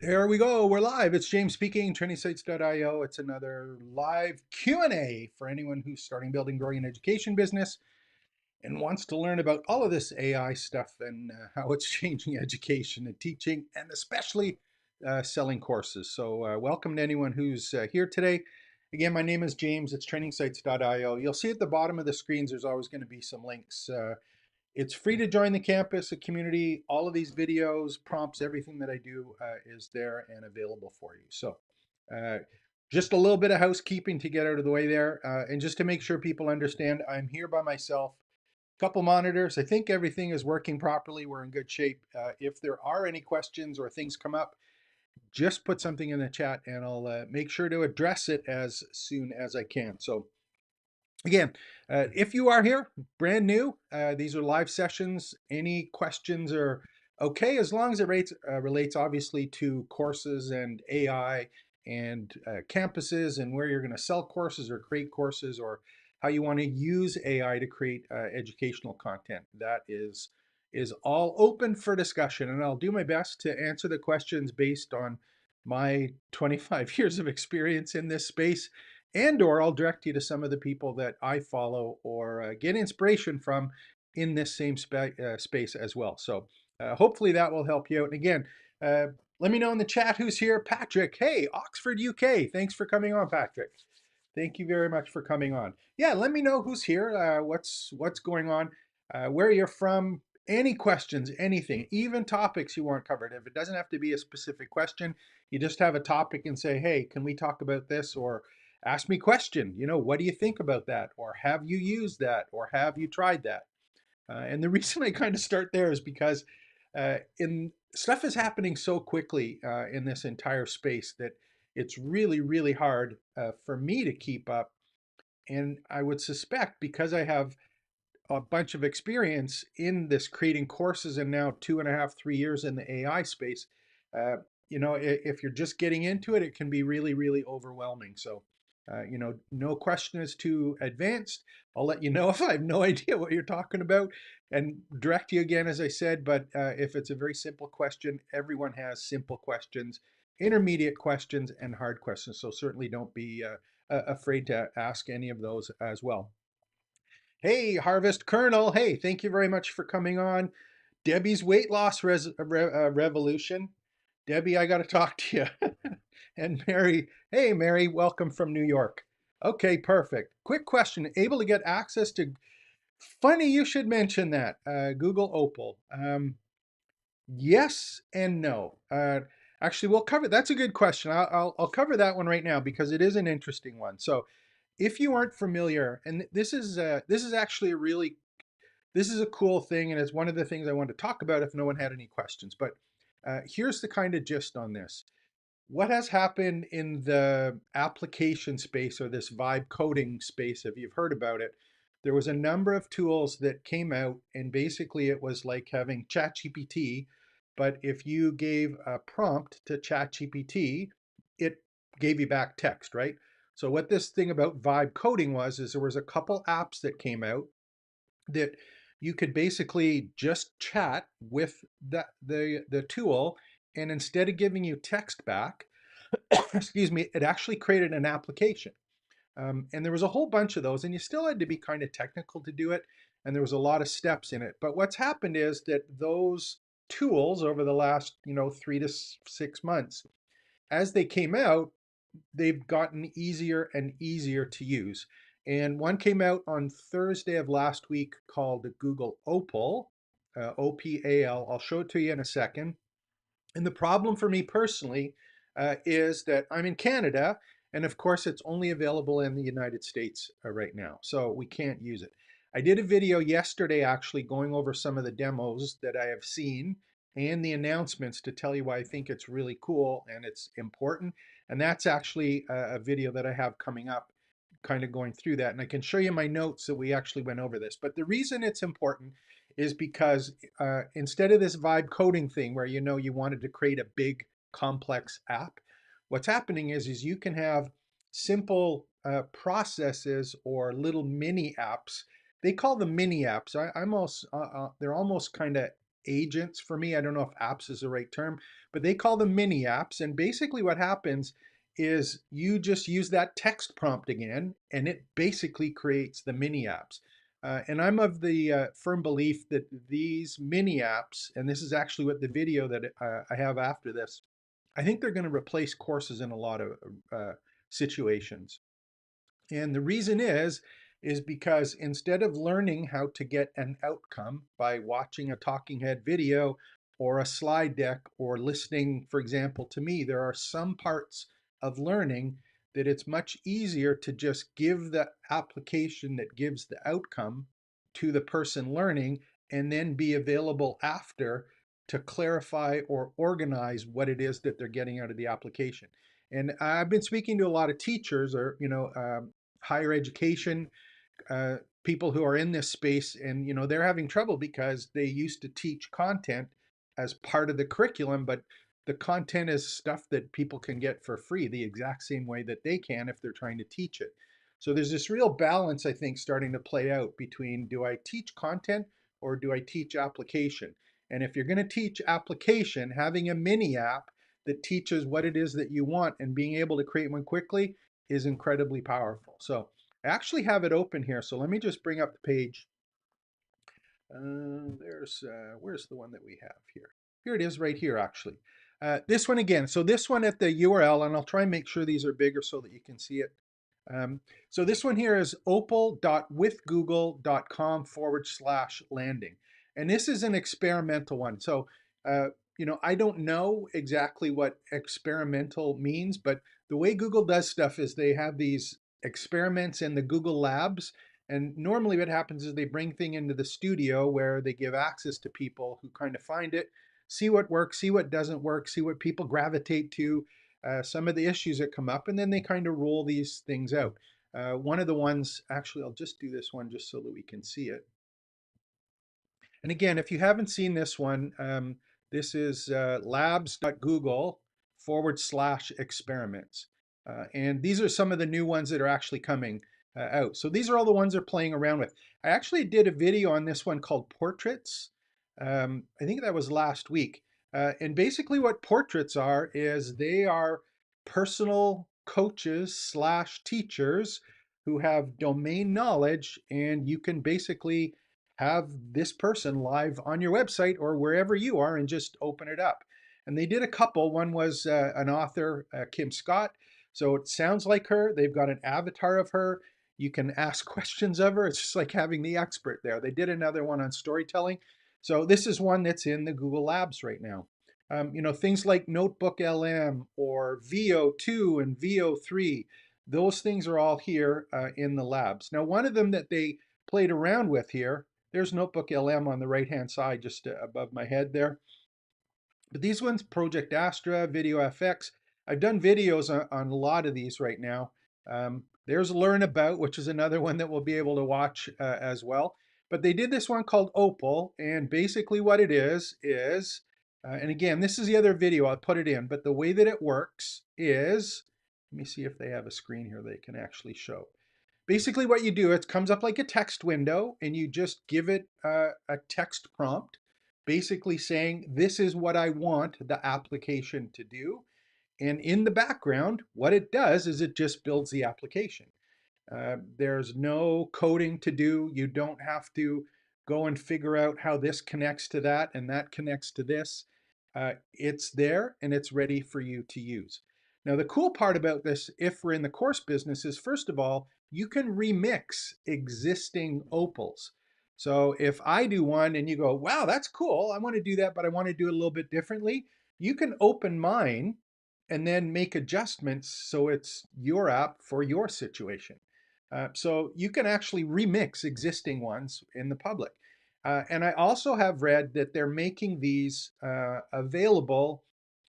There we go. We're live. It's James speaking, trainingsites.io. It's another live Q&A for anyone who's starting, building, growing an education business and wants to learn about all of this AI stuff and how it's changing education and teaching, and especially selling courses. So welcome to anyone who's here today. Again, my name is James. It's trainingsites.io. You'll see at the bottom of the screens, there's always going to be some links. It's free to join the campus, the community. All of these videos, prompts, everything that I do is there and available for you. So uh, just a little bit of housekeeping to get out of the way there. And just to make sure people understand, I'm here by myself. Couple monitors. I think everything is working properly. We're in good shape. If there are any questions or things come up, just put something in the chat and I'll make sure to address it as soon as I can. So again, if you are here, brand new, these are live sessions. Any questions are okay, as long as it relates obviously to courses and AI and campuses and where you're going to sell courses or create courses or how you want to use AI to create educational content. That is all open for discussion, and I'll do my best to answer the questions based on my 25 years of experience in this space, and or I'll direct you to some of the people that I follow or get inspiration from in this same space as well. So hopefully that will help you out. And again, let me know in the chat who's here. Patrick, hey, Oxford, UK. Thanks for coming on, Patrick. Thank you very much for coming on. Yeah, let me know who's here, what's going on, where you're from, any questions, anything, even topics you want covered. If it doesn't have to be a specific question, you just have a topic and say, hey, can we talk about this? Or ask me question, what do you think about that? Or have you used that? Or have you tried that? And the reason I kind of start there is because in stuff is happening so quickly in this entire space that it's really, really hard for me to keep up. And I would suspect because I have a bunch of experience in this creating courses and now 2.5, 3 years in the AI space, uh, if you're just getting into it, it can be really, really overwhelming. So, no question is too advanced. I'll let you know if I have no idea what you're talking about and direct you again, as I said. But if it's a very simple question, everyone has simple questions, intermediate questions, and hard questions. So certainly don't be afraid to ask any of those as well. Hey, Harvest Kernel. Hey, thank you very much for coming on. Debbie's weight loss revolution. Debbie, I got to talk to you. And Mary, hey, Mary, welcome from New York. Okay, perfect. Quick question. Able to get access to, funny you should mention that, Google Opal. Yes and no. Actually, we'll cover, that's a good question. I'll cover that one right now because it is an interesting one. So if you aren't familiar, and this is actually a really, this is a cool thing, and it's one of the things I wanted to talk about if no one had any questions. But here's the kind of gist on this. What has happened in the application space or this vibe coding space, if you've heard about it, there was a number of tools that came out, and basically it was like having ChatGPT, but if you gave a prompt to ChatGPT, it gave you back text, right? So what this thing about vibe coding was, is there was a couple apps that came out that you could basically just chat with the tool, and instead of giving you text back, excuse me, it actually created an application. And there was a whole bunch of those, and you still had to be kind of technical to do it, and there was a lot of steps in it. But what's happened is that those tools over the last 3 to 6 months, as they came out, they've gotten easier and easier to use. And one came out on Thursday of last week called the Google Opal, OPAL. I'll show it to you in a second. And the problem for me personally is that I'm in Canada, and of course, it's only available in the United States right now, so we can't use it. I did a video yesterday actually going over some of the demos that I have seen and the announcements to tell you why I think it's really cool and it's important. And that's actually a video that I have coming up, kind of going through that. And I can show you my notes that we actually went over this. But the reason it's important is because instead of this vibe coding thing where you wanted to create a big complex app, what's happening is you can have simple processes or little mini apps. They call them mini apps. They're almost kind of agents for me. I don't know if apps is the right term, but they call them mini apps. And basically what happens is you just use that text prompt again, and it basically creates the mini apps. And I'm of the firm belief that these mini apps, and this is actually what the video that I have after this, I think they're going to replace courses in a lot of situations. And the reason is because instead of learning how to get an outcome by watching a talking head video or a slide deck or listening, for example, to me, there are some parts of learning that it's much easier to just give the application that gives the outcome to the person learning and then be available after to clarify or organize what it is that they're getting out of the application. And I've been speaking to a lot of teachers or, higher education people who are in this space, and they're having trouble because they used to teach content as part of the curriculum, but the content is stuff that people can get for free the exact same way that they can if they're trying to teach it. So there's this real balance, I think, starting to play out between, do I teach content or do I teach application? And if you're going to teach application, having a mini app that teaches what it is that you want and being able to create one quickly is incredibly powerful. So I actually have it open here, so let me just bring up the page. Where's the one that we have here? Here it is right here, actually. This one again. So this one at the URL, and I'll try and make sure these are bigger so that you can see it. So this one here is opal.withgoogle.com/landing. And this is an experimental one. So, I don't know exactly what experimental means, but the way Google does stuff is they have these experiments in the Google Labs. And normally what happens is they bring things into the studio where they give access to people who kind of find it, see what works, see what doesn't work, see what people gravitate to, some of the issues that come up, and then they kind of roll these things out. One of the ones, actually, I'll just do this one just so that we can see it. And again, if you haven't seen this one, this is labs.google/experiments. And these are some of the new ones that are actually coming out. So these are all the ones they're playing around with. I actually did a video on this one called Portraits. I think that was last week. And basically what portraits are is they are personal coaches/teachers who have domain knowledge, and you can basically have this person live on your website or wherever you are and just open it up. And they did a couple. One was an author, Kim Scott. So it sounds like her. They've got an avatar of her. You can ask questions of her. It's just like having the expert there. They did another one on storytelling. So this is one that's in the Google Labs right now. Things like Notebook LM or VO2 and VO3, those things are all here in the labs. Now, one of them that they played around with here, there's Notebook LM on the right-hand side, just above my head there. But these ones, Project Astra, Video FX, I've done videos on a lot of these right now. There's Learn About, which is another one that we'll be able to watch as well. But they did this one called Opal, and basically what it is, and again, this is the other video, I'll put it in, but the way that it works is, let me see if they have a screen here they can actually show. Basically what you do, it comes up like a text window, and you just give it a text prompt, basically saying, this is what I want the application to do. And in the background, what it does is it just builds the application. There's no coding to do. You don't have to go and figure out how this connects to that and that connects to this. It's there and it's ready for you to use. Now, the cool part about this, if we're in the course business, is first of all, you can remix existing opals. So if I do one and you go, wow, that's cool, I want to do that, but I want to do it a little bit differently, you can open mine and then make adjustments so it's your app for your situation. So you can actually remix existing ones in the public. And I also have read that they're making these available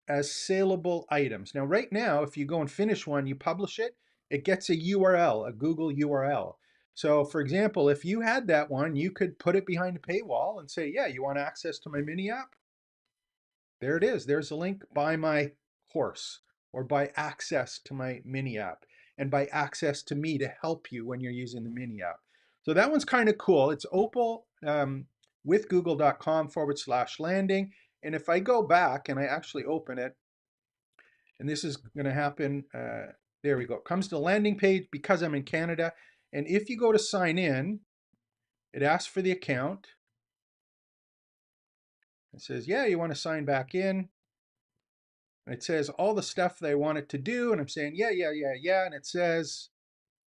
as saleable items. Now, right now, if you go and finish one, you publish it, it gets a URL, a Google URL. So for example, if you had that one, you could put it behind a paywall and say, yeah, you want access to my mini app? There it is. There's a link. Buy my course or buy access to my mini app and buy access to me to help you when you're using the mini app. So that one's kind of cool. It's Opal. with google.com/landing. And if I go back and I actually open it, and this is going to happen, there we go. It comes to the landing page because I'm in Canada. And if you go to sign in, it asks for the account. It says, yeah, you want to sign back in. And it says all the stuff that I want it to do. And I'm saying, yeah, yeah, yeah, yeah. And it says,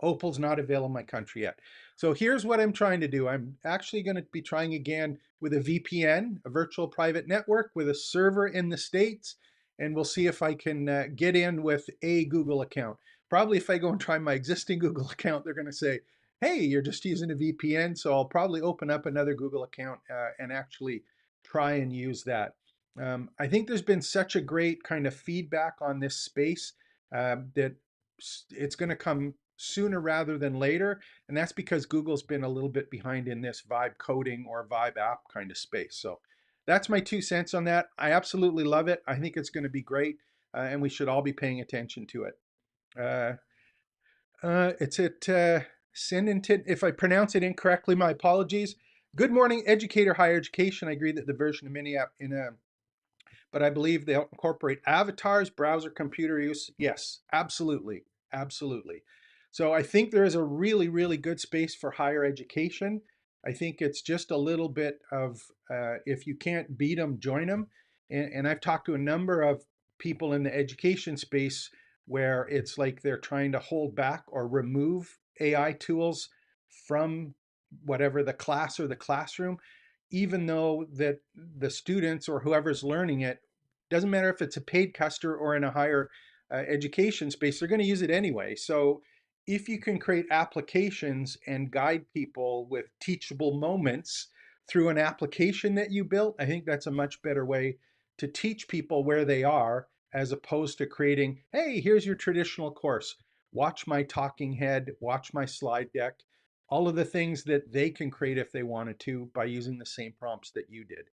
Opal's not available in my country yet. So here's what I'm trying to do. I'm actually going to be trying again with a VPN, a virtual private network with a server in the States. And we'll see if I can get in with a Google account. Probably if I go and try my existing Google account, they're going to say, hey, you're just using a VPN. So I'll probably open up another Google account and actually try and use that. I think there's been such a great kind of feedback on this space that it's going to come sooner rather than later. And that's because Google's been a little bit behind in this vibe coding or vibe app kind of space. So that's my 2 cents on that. I absolutely love it. I think it's going to be great. And we should all be paying attention to it. Uh, it's at if I pronounce it incorrectly, my apologies. Good morning, educator, higher education. I agree that the version of Mini app but I believe they'll incorporate avatars, browser, computer use. Yes, absolutely, absolutely. So I think there is a really, really good space for higher education. I think it's just a little bit of if you can't beat them, join them. And I've talked to a number of people in the education space where it's like they're trying to hold back or remove AI tools from whatever the class or the classroom, even though that the students or whoever's learning it, doesn't matter if it's a paid customer or in a higher education space, they're going to use it anyway. So if you can create applications and guide people with teachable moments through an application that you built, I think that's a much better way to teach people where they are, as opposed to creating, hey, here's your traditional course. Watch my talking head, watch my slide deck, all of the things that they can create if they wanted to by using the same prompts that you did.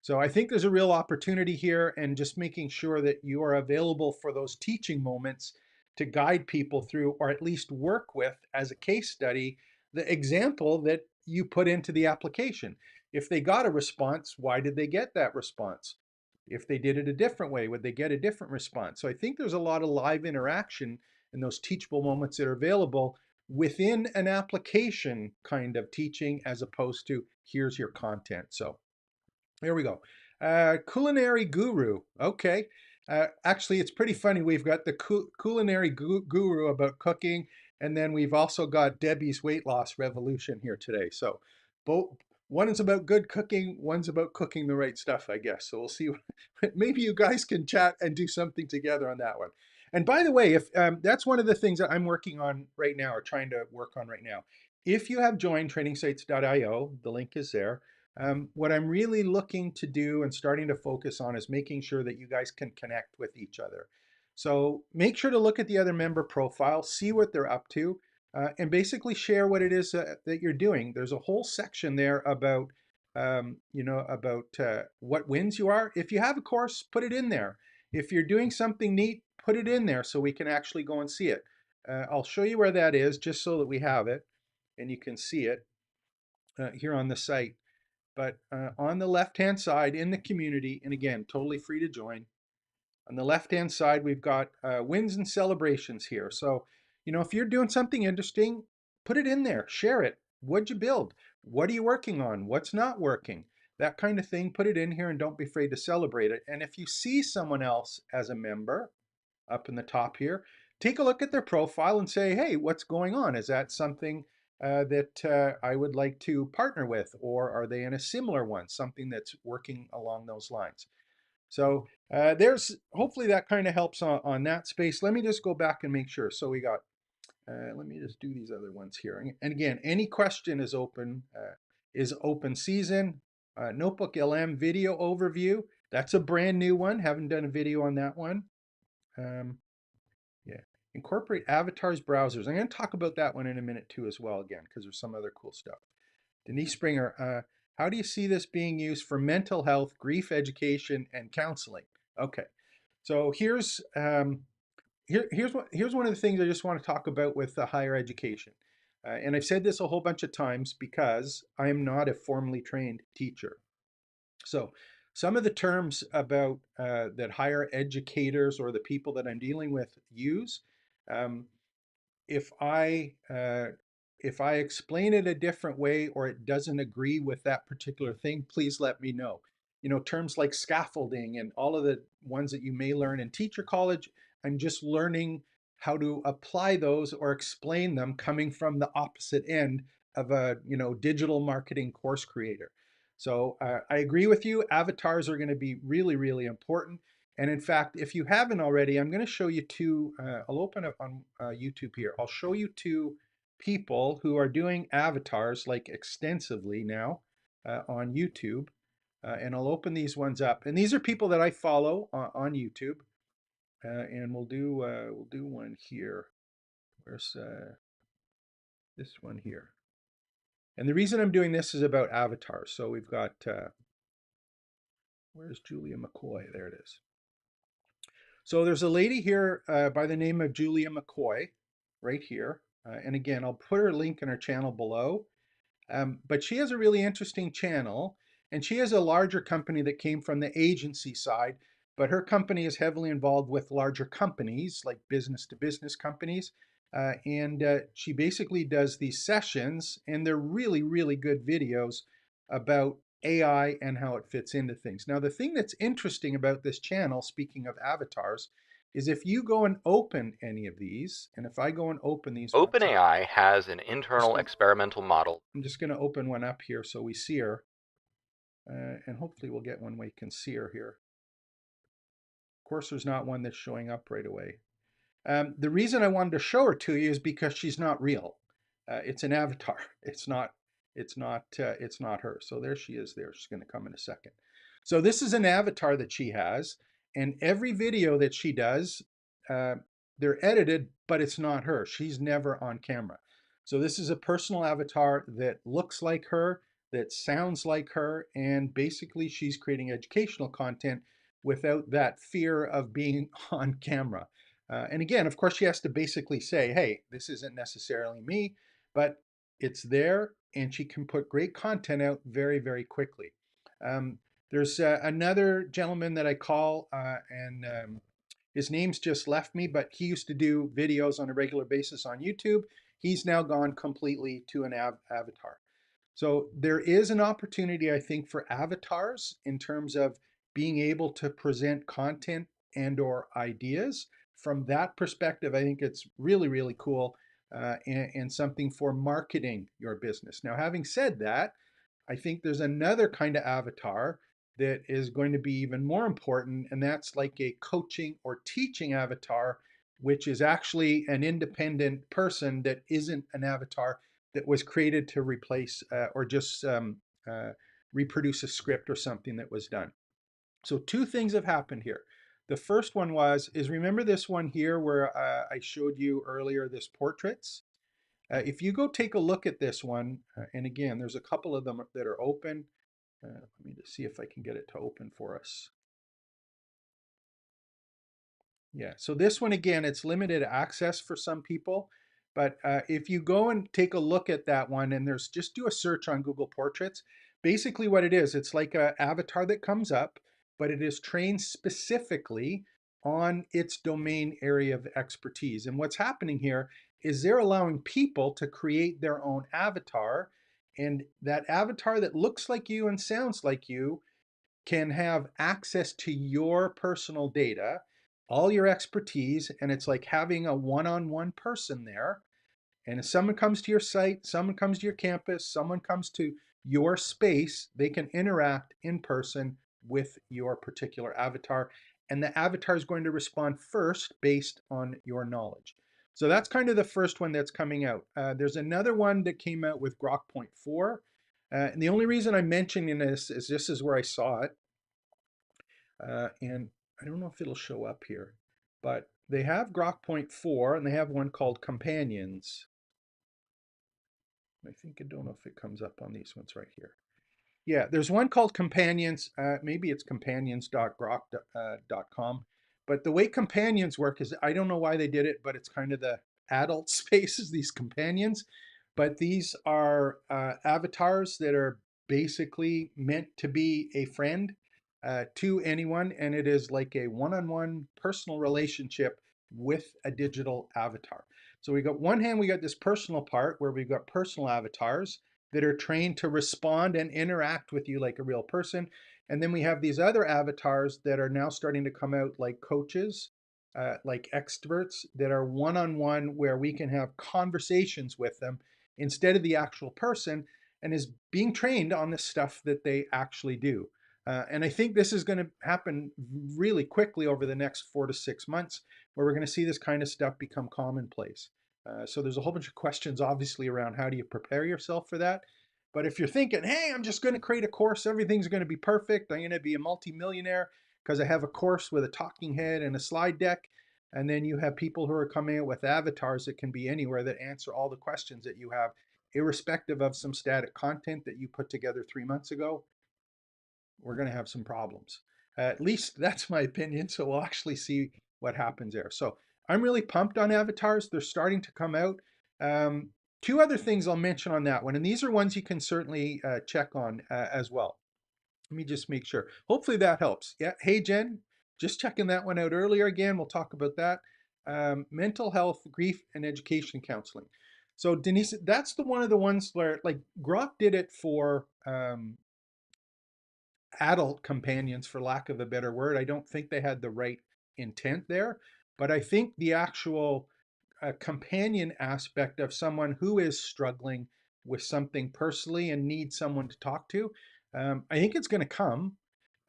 So I think there's a real opportunity here, and just making sure that you are available for those teaching moments to guide people through, or at least work with as a case study, the example that you put into the application. If they got a response, why did they get that response? If they did it a different way, would they get a different response? So I think there's a lot of live interaction in those teachable moments that are available within an application kind of teaching, as opposed to here's your content. So there we go. Culinary guru. Okay. Actually, it's pretty funny. We've got the culinary guru about cooking, and then we've also got Debbie's weight loss revolution here today. So both, one is about good cooking, one's about cooking the right stuff, I guess. So we'll see. Maybe you guys can chat and do something together on that one. And by the way, if that's one of the things that I'm working on right now, or trying to work on right now. If you have joined trainingsites.io, the link is there. What I'm really looking to do and starting to focus on is making sure that you guys can connect with each other. So make sure to look at the other member profile, see what they're up to, and basically share what it is that you're doing. There's a whole section there about, what wins you are. If you have a course, put it in there. If you're doing something neat, put it in there so we can actually go and see it. I'll show you where that is just so that we have it and you can see it here on the site. But on the left-hand side in the community, and again, totally free to join. On the left-hand side, we've got wins and celebrations here. So, if you're doing something interesting, put it in there, share it. What'd you build? What are you working on? What's not working? That kind of thing, put it in here and don't be afraid to celebrate it. And if you see someone else as a member up in the top here, take a look at their profile and say, hey, what's going on? Is that something that I would like to partner with, or are they in a similar one, something that's working along those lines? So there's hopefully that kind of helps on that space. Let me just go back and make sure. So we got, let me just do these other ones here. And again, any question is open season. Notebook LM video overview. That's a brand new one. Haven't done a video on that one. Yeah. Incorporate avatars browsers. I'm going to talk about that one in a minute too as well, again, because there's some other cool stuff. Denise Springer, how do you see this being used for mental health, grief education, and counseling? Okay. So here's one of the things I just want to talk about with the higher education. And I've said this a whole bunch of times because I am not a formally trained teacher. So some of the terms about that higher educators or the people that I'm dealing with use, um, if I if I explain it a different way or it doesn't agree with that particular thing, please let me know. You know, terms like scaffolding and all of the ones that you may learn in teacher college, I'm just learning how to apply those or explain them coming from the opposite end of a, you know, digital marketing course creator. So I agree with you. Avatars are going to be really, really important. And in fact, if you haven't already, I'm going to show you two. I'll open up on YouTube here. I'll show you two people who are doing avatars like extensively now on YouTube. And I'll open these ones up. And these are people that I follow on YouTube. And we'll do one here. Where's this one here? And the reason I'm doing this is about avatars. So we've got where's Julia McCoy? There it is. So there's a lady here by the name of Julia McCoy right here. And again, I'll put her link in her channel below. But she has a really interesting channel, and she has a larger company that came from the agency side, but her company is heavily involved with larger companies, like business to business companies. And she basically does these sessions, and they're really, really good videos about AI and how it fits into things. Now, the thing that's interesting about this channel, speaking of avatars, is if you go and open any of these, and if I go and open these once, OpenAI has an internal experimental model. I'm just going to open one up here so we see her. And hopefully we'll get one we can see her here. Of course, there's not one that's showing up right away. The reason I wanted to show her to you is because she's not real. It's an avatar. It's not. It's not. It's not her. So there she is. There. She's going to come in a second. So this is an avatar that she has, and every video that she does, uh, they're edited, but it's not her. She's never on camera. So this is a personal avatar that looks like her, that sounds like her, and basically she's creating educational content without that fear of being on camera. And again, of course, she has to basically say, hey, this isn't necessarily me, but it's there, and she can put great content out very, very quickly. There's another gentleman that I call, and his name's just left me, but he used to do videos on a regular basis on YouTube. He's now gone completely to an avatar. So there is an opportunity, I think, for avatars in terms of being able to present content and or ideas. From that perspective, I think it's really, really cool and something for marketing your business. Now, having said that, I think there's another kind of avatar that is going to be even more important, and that's like a coaching or teaching avatar, which is actually an independent person that isn't an avatar that was created to replace or just uh, reproduce a script or something that was done. So two things have happened here. The first one is remember this one here where I showed you earlier, this portraits? If you go take a look at this one, and again, there's a couple of them that are open. Let me just see if I can get it to open for us. Yeah, so this one again, it's limited access for some people, but if you go and take a look at that one and there's just do a search on Google Portraits, basically what it is, it's like an avatar that comes up, but it is trained specifically on its domain area of expertise. And what's happening here is they're allowing people to create their own avatar, and that avatar that looks like you and sounds like you can have access to your personal data, all your expertise, and it's like having a one-on-one person there. And if someone comes to your site, someone comes to your campus, someone comes to your space, they can interact in person with your particular avatar. And the avatar is going to respond first based on your knowledge. So that's kind of the first one that's coming out. There's another one that came out with Grok Point 4. And the only reason I'm mentioning this is where I saw it. And I don't know if it'll show up here, but they have Grok Point 4 and they have one called Companions. I think I don't know if it comes up on these ones right here. Yeah, there's one called Companions. Maybe it's companions.grok.com. But the way Companions work is I don't know why they did it, but it's kind of the adult spaces, these companions. but these are avatars that are basically meant to be a friend to anyone, and it is like a one-on-one personal relationship with a digital avatar. So we got one hand, we got this personal part where we've got personal avatars that are trained to respond and interact with you like a real person. And then we have these other avatars that are now starting to come out like coaches, like experts that are one-on-one where we can have conversations with them instead of the actual person, and is being trained on the stuff that they actually do. And I think this is going to happen really quickly over the next 4 to 6 months, where we're going to see this kind of stuff become commonplace. So there's a whole bunch of questions, obviously, around how do you prepare yourself for that. But if you're thinking, hey, I'm just going to create a course, everything's going to be perfect, I'm going to be a multimillionaire because I have a course with a talking head and a slide deck, and then you have people who are coming out with avatars that can be anywhere that answer all the questions that you have, irrespective of some static content that you put together 3 months ago, we're going to have some problems. At least that's my opinion. So we'll actually see what happens there. So I'm really pumped on avatars. They're starting to come out. Um, Two other things I'll mention on that one, and these are ones you can certainly check on as well. Let me just make sure. Hopefully that helps. Yeah. Hey, Jen, just checking that one out earlier again. We'll talk about that. Mental health, grief, and education counseling. So Denise, that's the one of the ones where like Grok did it for adult companions, for lack of a better word. I don't think they had the right intent there, but I think the actual companion aspect of someone who is struggling with something personally and needs someone to talk to, I think it's going to come.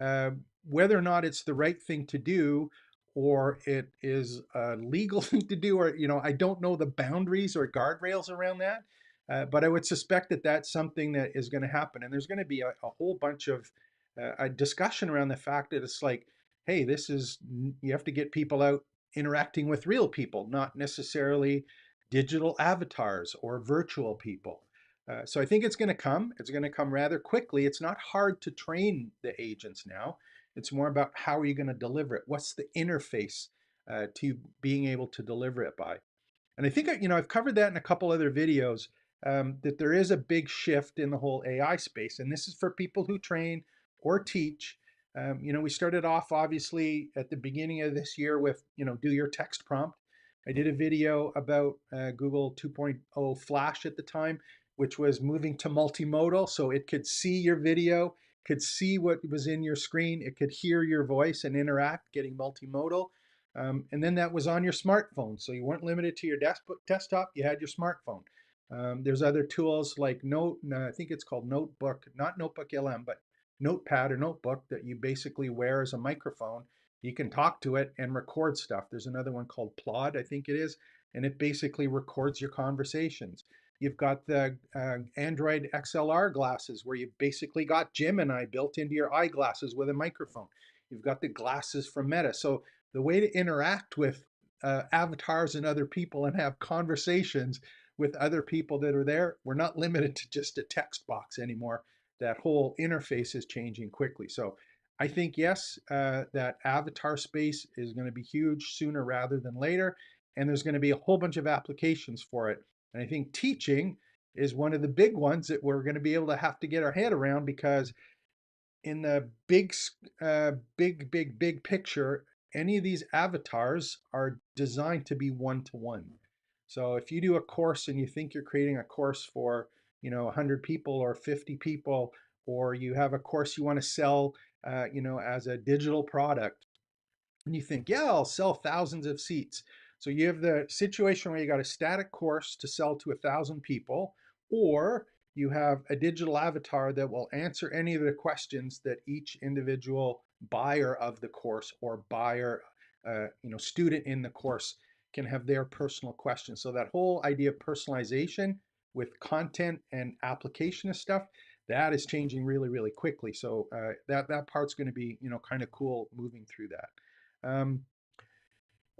Uh, Whether or not it's the right thing to do or it is a legal thing to do, or, I don't know the boundaries or guardrails around that. But I would suspect that that's something that is going to happen. And there's going to be a whole bunch of a discussion around the fact that it's like, hey, you have to get people out interacting with real people, not necessarily digital avatars or virtual people. So I think it's going to come. It's going to come rather quickly. It's not hard to train the agents now. It's more about how are you going to deliver it? What's the interface to being able to deliver it by? And I think I've covered that in a couple other videos, that there is a big shift in the whole AI space, and this is for people who train or teach. We started off obviously at the beginning of this year with do your text prompt. I did a video about Google 2.0 Flash at the time, which was moving to multimodal, so it could see your video, could see what was in your screen, it could hear your voice and interact, getting multimodal. And then that was on your smartphone. So you weren't limited to your desktop, you had your smartphone. There's other tools like I think it's called Notebook, not Notebook LM, but Notepad or Notebook that you basically wear as a microphone. You can talk to it and record stuff. There's another one called Claude, I think it is, and it basically records your conversations. You've got the Android XLR glasses where you've basically got Gemini built into your eyeglasses with a microphone. You've got the glasses from Meta. So the way to interact with avatars and other people and have conversations with other people that are there, we're not limited to just a text box anymore. That whole interface is changing quickly. So I think, yes, that avatar space is going to be huge sooner rather than later. And there's going to be a whole bunch of applications for it. And I think teaching is one of the big ones that we're going to be able to have to get our head around, because in the big picture, any of these avatars are designed to be one-to-one. So if you do a course and you think you're creating a course for 100 people or 50 people, or you have a course you want to sell as a digital product, and you think, yeah, I'll sell thousands of seats. So you have the situation where you got a static course to sell to 1,000 people, or you have a digital avatar that will answer any of the questions that each individual buyer of the course or buyer, student in the course can have their personal questions. So that whole idea of personalization with content and application of stuff, that is changing really, really quickly. So that part's going to be, kind of cool moving through that. Um,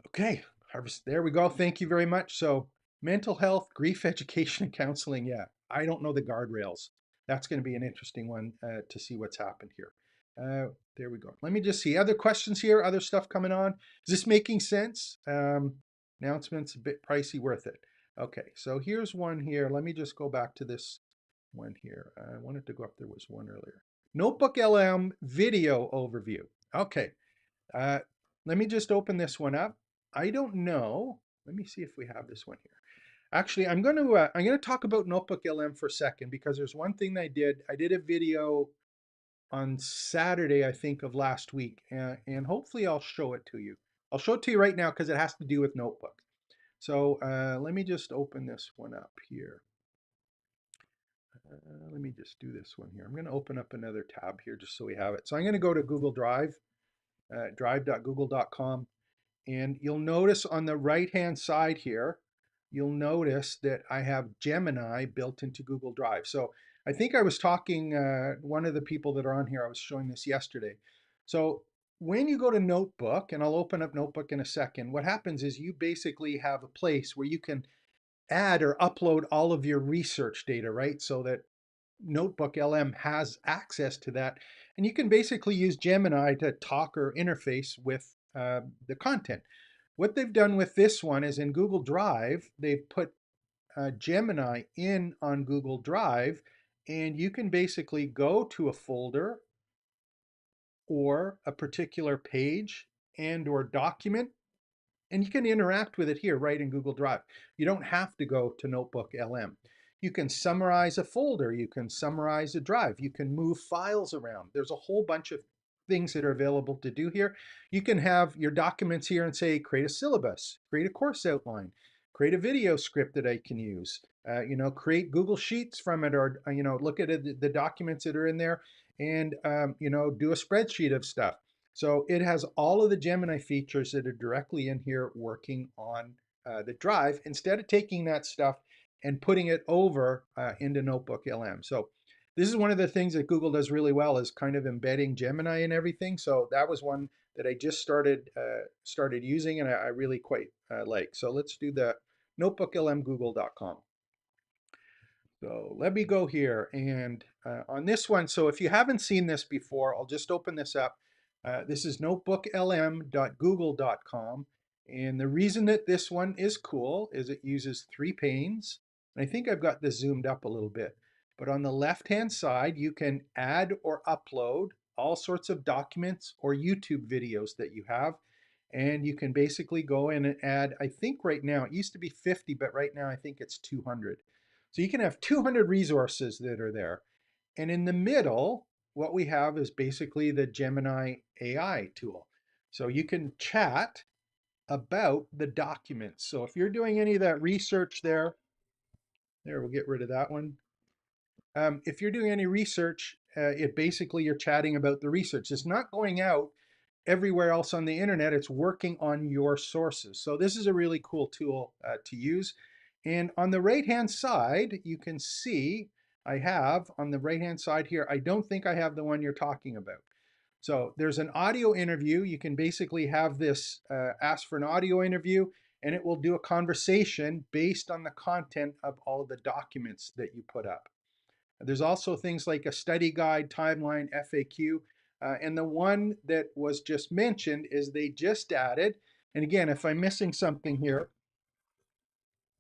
okay, Harvest, there we go. Thank you very much. So, mental health, grief education, and counseling. Yeah, I don't know the guardrails. That's going to be an interesting one to see what's happened here. There we go. Let me just see other questions here, other stuff coming on. Is this making sense? Announcements a bit pricey, worth it. Okay, so here's one here. Let me just go back to this one here. I wanted to go up, there was one earlier. Notebook LM video overview. Okay, uh, let me just open this one up. I don't know. Let me see if we have this one here. Actually, I'm going to talk about Notebook LM for a second because there's one thing I did. I did a video on Saturday, I think, of last week, and hopefully I'll show it to you. I'll show it to you right now because it has to do with notebooks. So let me just open this one up here. Let me just do this one here. I'm going to open up another tab here just so we have it. So I'm going to go to Google Drive, drive.google.com. And you'll notice on the right-hand side here, you'll notice that I have Gemini built into Google Drive. So I think I was talking, one of the people that are on here, I was showing this yesterday. So when you go to Notebook, and I'll open up Notebook in a second, what happens is you basically have a place where you can add or upload all of your research data, right? So that Notebook LM has access to that. And you can basically use Gemini to talk or interface with the content. What they've done with this one is in Google Drive, they've put Gemini in on Google Drive, and you can basically go to a folder or a particular page and or document, and you can interact with it here right in Google Drive. You don't have to go to Notebook LM. You can summarize a folder, you can summarize a drive, you can move files around. There's a whole bunch of things that are available to do here. You can have your documents here and say, create a syllabus, create a course outline, create a video script that I can use, create Google Sheets from it, or, look at it, the documents that are in there, and, do a spreadsheet of stuff. So it has all of the Gemini features that are directly in here working on the drive instead of taking that stuff and putting it over into Notebook LM. So this is one of the things that Google does really well, is kind of embedding Gemini in everything. So that was one that I just started using, and I really quite like. So let's do the notebooklmgoogle.com. So let me go here, and on this one, so if you haven't seen this before, I'll just open this up. This is notebooklm.google.com, and the reason that this one is cool is it uses 3 panes. And I think I've got this zoomed up a little bit, but on the left-hand side, you can add or upload all sorts of documents or YouTube videos that you have, and you can basically go in and add, I think right now, it used to be 50, but right now I think it's 200. So you can have 200 resources that are there. And in the middle, what we have is basically the Gemini AI tool. So you can chat about the documents. So if you're doing any of that research there, we'll get rid of that one. If you're doing any research, it basically you're chatting about the research. It's not going out everywhere else on the internet. It's working on your sources. So this is a really cool tool to use. And on the right-hand side, you can see I have on the right-hand side here, I don't think I have the one you're talking about. So there's an audio interview. You can basically have this ask for an audio interview, and it will do a conversation based on the content of all of the documents that you put up. There's also things like a study guide, timeline, FAQ. And the one that was just mentioned is they just added, and again, if I'm missing something here,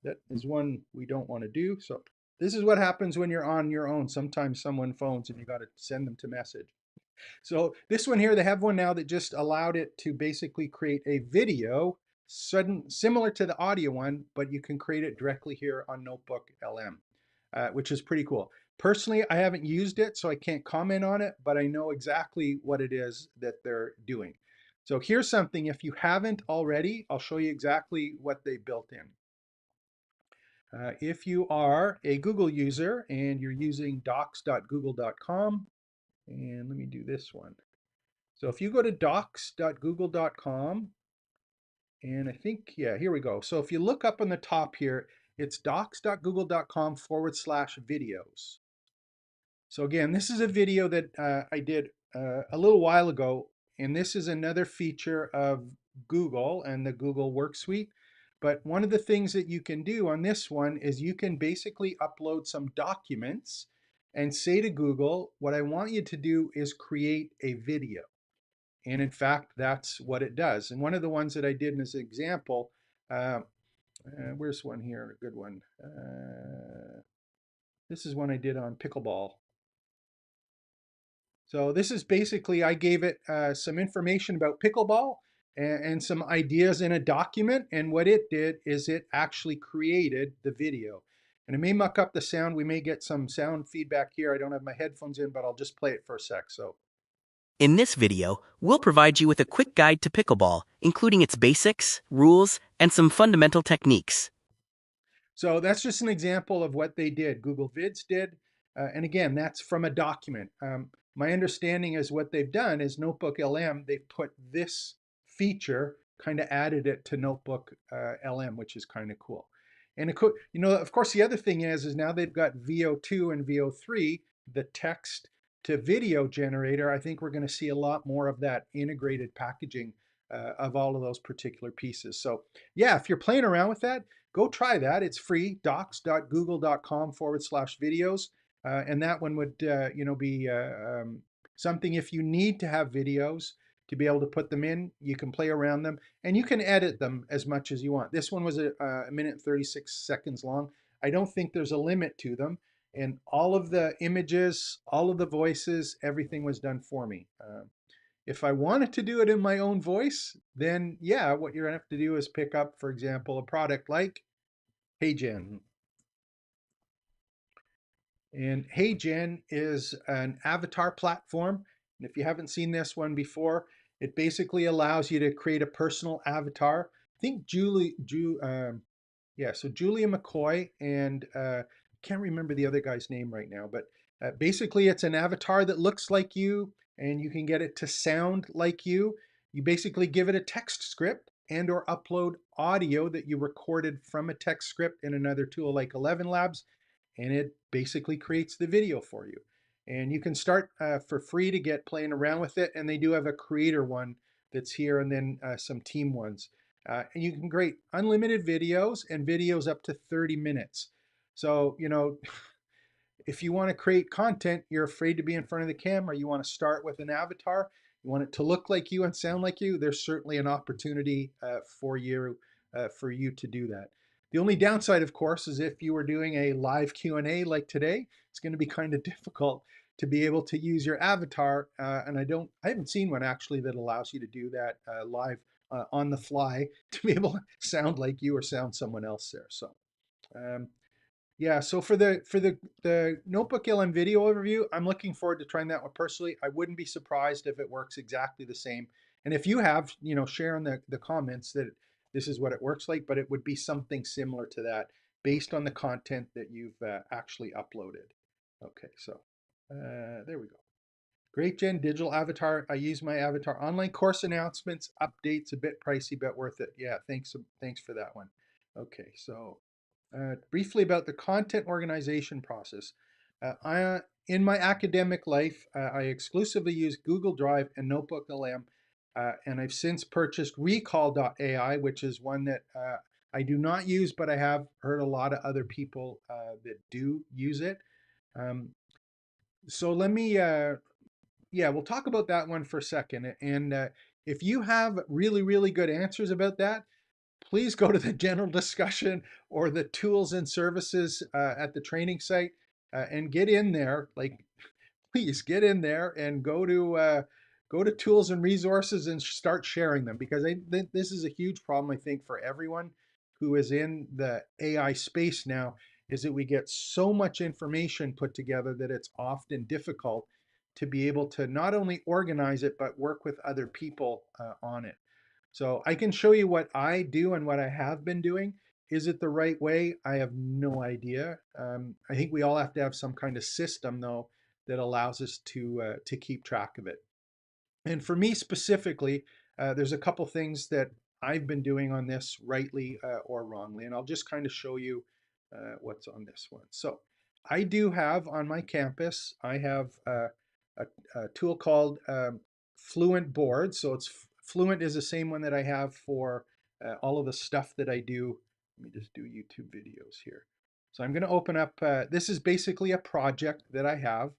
that is one we don't want to do. So this is what happens when you're on your own. Sometimes someone phones and you got to send them to message. So this one here, they have one now that just allowed it to basically create a video similar to the audio one, but you can create it directly here on Notebook LM, which is pretty cool. Personally, I haven't used it, so I can't comment on it, but I know exactly what it is that they're doing. So here's something, if you haven't already, I'll show you exactly what they built in. If you are a Google user and you're using docs.google.com, and let me do this one. So if you go to docs.google.com, and I think, yeah, here we go. So if you look up on the top here, it's docs.google.com/videos. So again, this is a video that I did a little while ago, and this is another feature of Google and the Google Work Suite. But one of the things that you can do on this one is you can basically upload some documents and say to Google, what I want you to do is create a video. And in fact, that's what it does. And one of the ones that I did as an example, uh, Where's one here? A good one. This is one I did on pickleball. So this is basically, I gave it some information about pickleball and some ideas in a document. And what it did is it actually created the video. And it may muck up the sound. We may get some sound feedback here. I don't have my headphones in, but I'll just play it for a sec. So In this video, we'll provide you with a quick guide to pickleball, including its basics, rules, and some fundamental techniques. So that's just an example of what they did. Google Vids did. And again, that's from a document. My understanding is what they've done is Notebook LM, they've put this feature, kind of added it to Notebook LM, which is kind of cool. And of course, the other thing is now they've got VO2 and VO3, the text to video generator. I think we're going to see a lot more of that integrated packaging of all of those particular pieces. So yeah, if you're playing around with that, go try that. It's free, docs.google.com/videos. And that one would, be something if you need to have videos to be able to put them in, you can play around them and you can edit them as much as you want. This one was a minute and 36 seconds long. I don't think there's a limit to them. And all of the images, all of the voices, everything was done for me. If I wanted to do it in my own voice, then yeah, what you're gonna have to do is pick up, for example, a product like HeyGen. And HeyGen is an avatar platform. And if you haven't seen this one before, it basically allows you to create a personal avatar. I think so Julia McCoy and can't remember the other guy's name right now, but basically it's an avatar that looks like you and you can get it to sound like you. You basically give it a text script and or upload audio that you recorded from a text script in another tool like 11 Labs, and it basically creates the video for you. And you can start for free to get playing around with it, and they do have a creator one that's here and then some team ones. And you can create unlimited videos and videos up to 30 minutes. So, if you want to create content, you're afraid to be in front of the camera, you want to start with an avatar, you want it to look like you and sound like you, there's certainly an opportunity for you to do that. The only downside, of course, is if you were doing a live Q&A like today, it's going to be kind of difficult to be able to use your avatar. And I haven't seen one actually that allows you to do that live on the fly to be able to sound like you or sound someone else there. So um, yeah, so for the Notebook LM video overview, I'm looking forward to trying that one personally. I wouldn't be surprised if it works exactly the same. And if you have, share in the comments that this is what it works like, but it would be something similar to that based on the content that you've actually uploaded. Okay, so there we go. Great Gen digital avatar. I use my avatar. Online course announcements, updates, a bit pricey, but worth it. Yeah, thanks for that one. Okay, so briefly about the content organization process. In my academic life, I exclusively use Google Drive and Notebook LM, and I've since purchased Recall.ai, which is one that I do not use, but I have heard a lot of other people that do use it. Um, so let me yeah, we'll talk about that one for a second. And if you have really, really good answers about that, please go to the general discussion or the tools and services at the training site and get in there. Like, please get in there and go to tools and resources and start sharing them, because this is a huge problem I think for everyone who is in the AI space now, is that we get so much information put together that it's often difficult to be able to not only organize it but work with other people on it. So I can show you what I do and what I have been doing. Is it the right way? I have no idea. I think we all have to have some kind of system though that allows us to keep track of it. And for me specifically, there's a couple things that I've been doing on this rightly or wrongly, and I'll just kind of show you what's on this one. So I do have on my campus, I have a tool called Fluent Board. So Fluent is the same one that I have for all of the stuff that I do. Let me just do YouTube videos here. So I'm going to open up, this is basically a project that I have.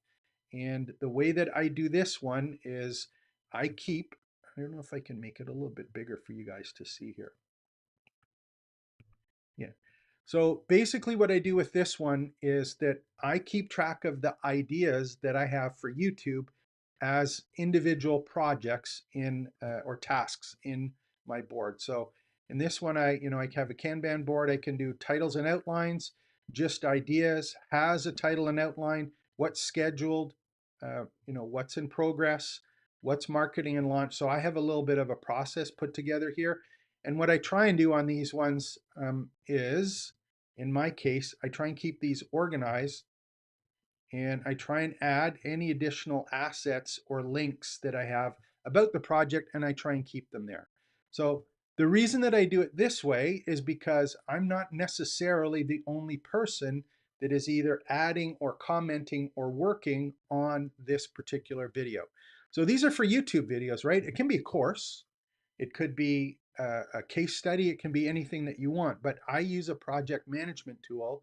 And the way that I do this one is I don't know if I can make it a little bit bigger for you guys to see here. Yeah. So basically what I do with this one is that I keep track of the ideas that I have for YouTube as individual projects in or tasks in my board. So in this one, I have a Kanban board. I can do titles and outlines, just ideas, has a title and outline, what's scheduled, what's in progress, what's marketing and launch. So I have a little bit of a process put together here. And what I try and do on these ones is, in my case, I try and keep these organized, and I try and add any additional assets or links that I have about the project, and I try and keep them there. So the reason that I do it this way is because I'm not necessarily the only person that is either adding or commenting or working on this particular video. So these are for YouTube videos, right? It can be a course, it could be a case study, it can be anything that you want, but I use a project management tool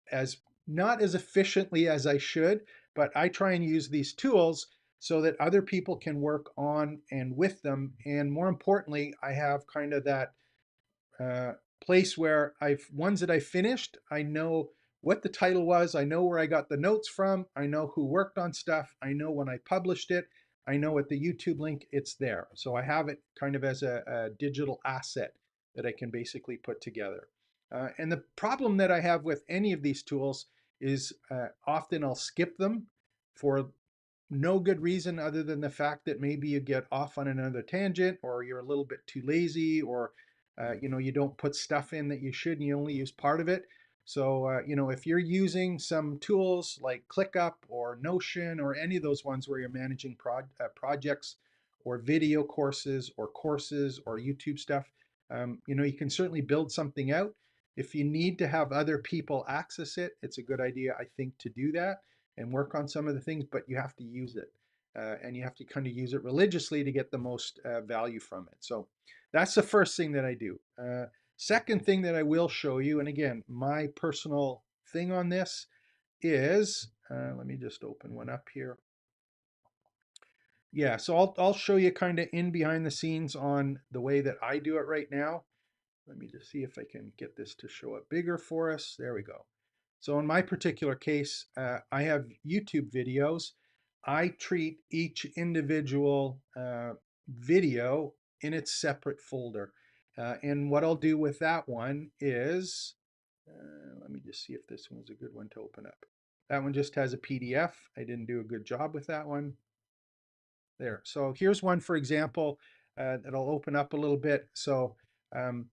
as not as efficiently as I should, but I try and use these tools so that other people can work on and with them. And more importantly, I have kind of that uh, place where I've ones that I finished. I know what the title was. I know where I got the notes from. I know who worked on stuff. I know when I published it. I know at the YouTube link it's there. So I have it kind of as a digital asset that I can basically put together. And the problem that I have with any of these tools is often I'll skip them for no good reason other than the fact that maybe you get off on another tangent, or you're a little bit too lazy, or you don't put stuff in that you should and you only use part of it. So if you're using some tools like ClickUp or Notion or any of those ones where you're managing projects or video courses or YouTube stuff, you can certainly build something out. If you need to have other people access it, it's a good idea, I think, to do that and work on some of the things, but you have to use it. And you have to kind of use it religiously to get the most value from it. So that's the first thing that I do. Second thing that I will show you, and again, my personal thing on this is, let me just open one up here. Yeah, so I'll show you kind of in behind the scenes on the way that I do it right now. Let me just see if I can get this to show up bigger for us. There we go. So in my particular case, I have YouTube videos. I treat each individual video in its separate folder. And what I'll do with that one is, let me just see if this one's a good one to open up. That one just has a PDF. I didn't do a good job with that one. There. So here's one, for example, that'll open up a little bit. So um,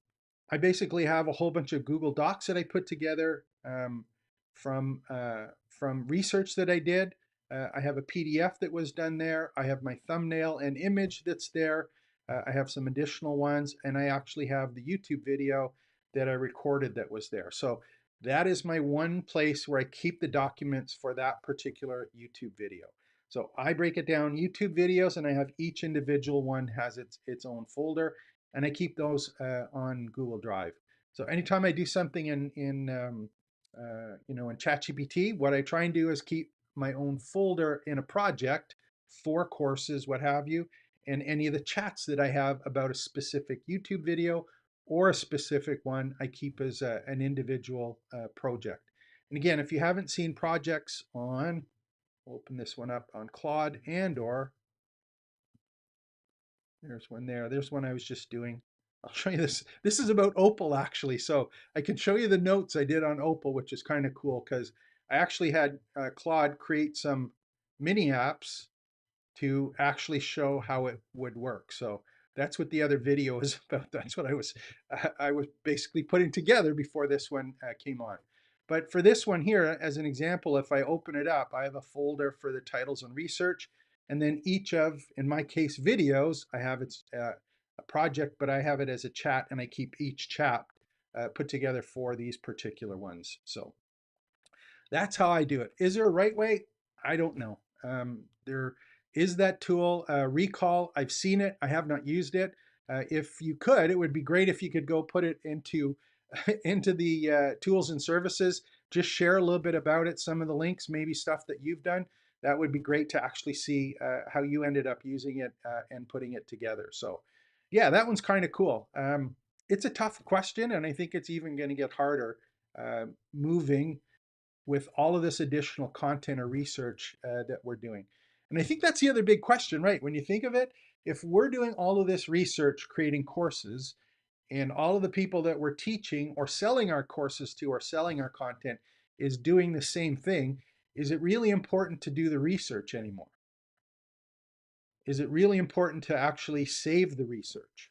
I basically have a whole bunch of Google Docs that I put together from research that I did. I have a PDF that was done there. I have my thumbnail and image that's there. I have some additional ones, and I actually have the YouTube video that I recorded that was there. So that is my one place where I keep the documents for that particular YouTube video. So I break it down YouTube videos, and I have each individual one has its own folder, and I keep those on Google Drive. So anytime I do something in ChatGPT, what I try and do is keep my own folder in a project for courses, what have you, and any of the chats that I have about a specific YouTube video or a specific one, I keep as an individual project. And again, if you haven't seen projects on, we'll open this one up on Claude and or there's one there. There's one I was just doing. I'll show you this. This is about Opal actually. So I can show you the notes I did on Opal, which is kind of cool because I actually had Claude create some mini apps to actually show how it would work. So that's what the other video is about. That's what I was basically putting together before this one came on. But for this one here, as an example, if I open it up, I have a folder for the titles and research. And then each of, in my case, videos, I have its a project, but I have it as a chat, and I keep each chat put together for these particular ones. So that's how I do it. Is there a right way? I don't know. There is that tool, Recall. I've seen it. I have not used it. If you could, it would be great if you could go put it into into the tools and services. Just share a little bit about it, some of the links, maybe stuff that you've done. That would be great to actually see how you ended up using it and putting it together. So, yeah, that one's kind of cool. it's a tough question, and I think it's even going to get harder moving with all of this additional content or research that we're doing. And I think that's the other big question, right? When you think of it, if we're doing all of this research, creating courses, and all of the people that we're teaching or selling our courses to or selling our content is doing the same thing, is it really important to do the research anymore? Is it really important to actually save the research?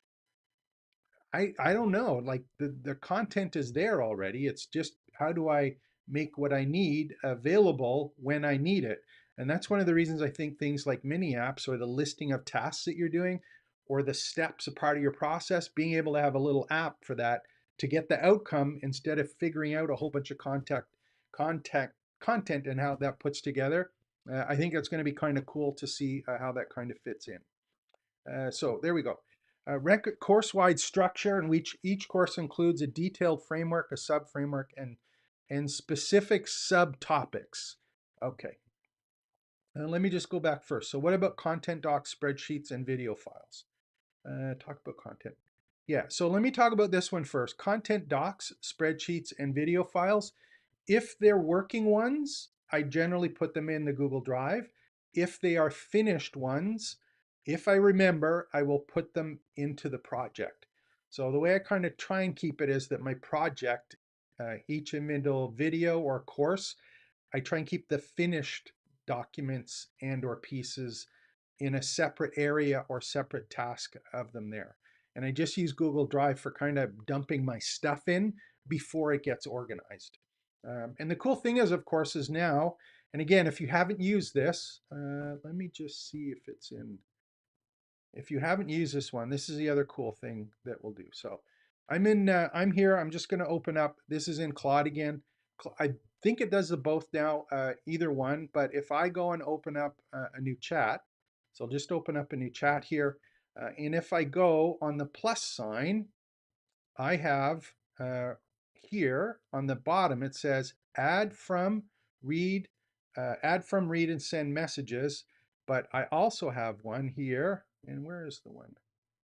I don't know. Like the content is there already. It's just how do I make what I need available when I need it? And that's one of the reasons I think things like mini apps or the listing of tasks that you're doing or the steps a part of your process, being able to have a little app for that to get the outcome instead of figuring out a whole bunch of contact content and how that puts together. I think it's going to be kind of cool to see how that kind of fits in. So there we go. Course-wide structure in which each course includes a detailed framework, a sub-framework, and specific subtopics. Okay, let me just go back first. So what about content docs, spreadsheets, and video files? Talk about content. Yeah, so let me talk about this one first. Content docs, spreadsheets, and video files. If they're working ones, I generally put them in the Google Drive. If they are finished ones, if I remember, I will put them into the project. So the way I kind of try and keep it is that my project, each individual video or course, I try and keep the finished documents and or pieces in a separate area or separate task of them there. And I just use Google Drive for kind of dumping my stuff in before it gets organized. And the cool thing is, of course, is now, and again, if you haven't used this, let me just see if it's in, if you haven't used this one, this is the other cool thing that we'll do. So I'm here, I'm just gonna open up, this is in Claude again. I think it does the both now, either one, but if I go and open up a new chat, so I'll just open up a new chat here. And if I go on the plus sign, I have here on the bottom, it says add from, read, read and send messages. But I also have one here. And where is the one?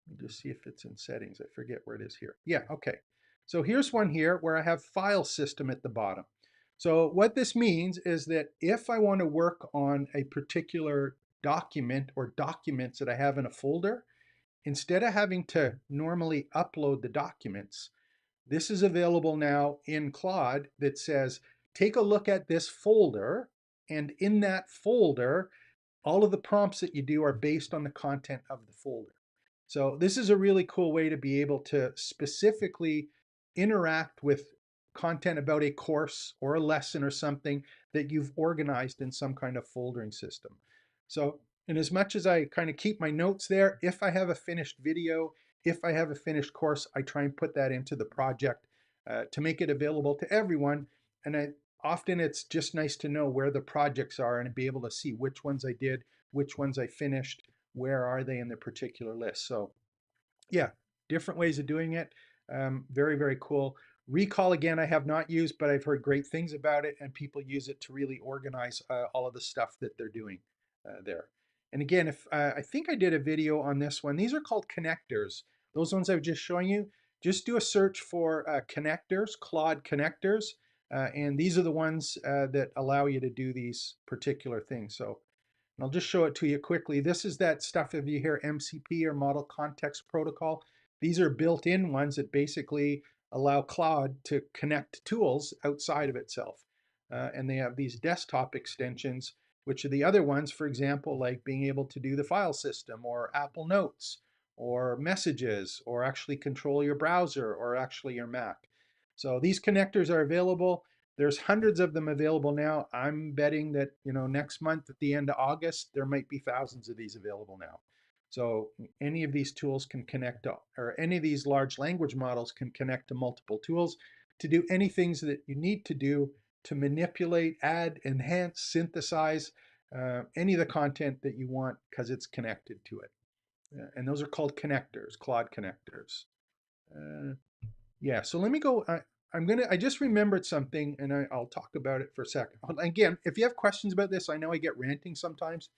Let me just see if it's in settings. I forget where it is here. Yeah, okay. So here's one here where I have file system at the bottom. So what this means is that if I want to work on a particular document or documents that I have in a folder, instead of having to normally upload the documents, this is available now in Claude that says, take a look at this folder, and in that folder, all of the prompts that you do are based on the content of the folder. So this is a really cool way to be able to specifically interact with content about a course or a lesson or something that you've organized in some kind of foldering system. So, and as much as I kind of keep my notes there, if I have a finished video, if I have a finished course, I try and put that into the project to make it available to everyone. And often it's just nice to know where the projects are and be able to see which ones I did, which ones I finished, where are they in the particular list. So yeah, different ways of doing it. Very, very cool. Recall, again, I have not used, but I've heard great things about it, and people use it to really organize all of the stuff that they're doing there. And again, if I think I did a video on this one. These are called connectors. Those ones I was just showing you. Just do a search for connectors, Claude connectors, and these are the ones that allow you to do these particular things. So I'll just show it to you quickly. This is that stuff if you hear MCP or Model Context Protocol. These are built-in ones that basically allow Claude to connect tools outside of itself. And they have these desktop extensions, which are the other ones, for example, like being able to do the file system or Apple Notes or messages or actually control your browser or actually your Mac. So these connectors are available. There's hundreds of them available now. I'm betting that, next month at the end of August, there might be thousands of these available now. So any of these tools can connect to, or any of these large language models can connect to multiple tools to do any things that you need to do to manipulate, add, enhance, synthesize any of the content that you want because it's connected to it. And those are called connectors, Claude connectors. Yeah, so let me go. I just remembered something and I'll talk about it for a second. Again, if you have questions about this, I know I get ranting sometimes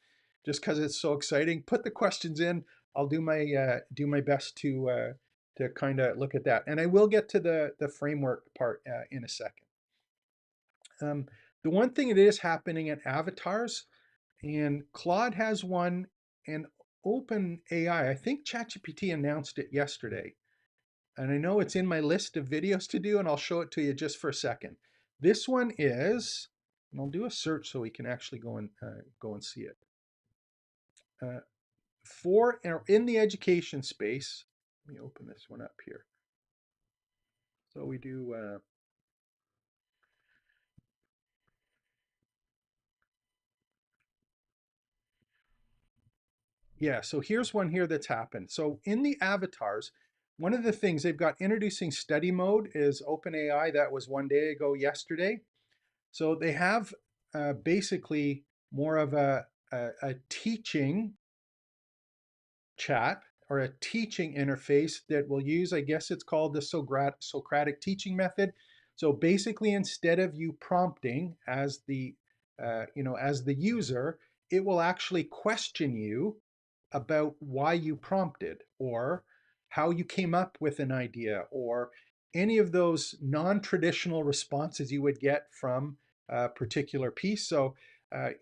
just because it's so exciting. Put the questions in. I'll do my best to to kind of look at that. And I will get to the framework part in a second. The one thing that is happening at avatars, and Claude has one, and OpenAI, I think ChatGPT announced it yesterday. And I know it's in my list of videos to do, and I'll show it to you just for a second. This one is, and I'll do a search so we can actually go and see it. For in the education space, let me open this one up here. So we do. Yeah, so here's one here that's happened. So in the avatars, one of the things they've got introducing study mode is OpenAI. That was one day ago yesterday. So they have basically more of a teaching chat or a teaching interface that will use, I guess it's called the Socratic teaching method. So basically, instead of you prompting as as the user, it will actually question you about why you prompted or how you came up with an idea or any of those non-traditional responses you would get from a particular piece. So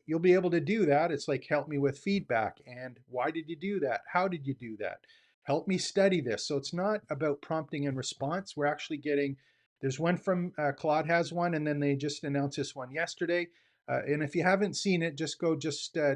you'll be able to do that. It's like, help me with feedback. And why did you do that? How did you do that? Help me study this. So it's not about prompting and response. We're actually getting, there's one from Claude has one, and then they just announced this one yesterday. And if you haven't seen it, just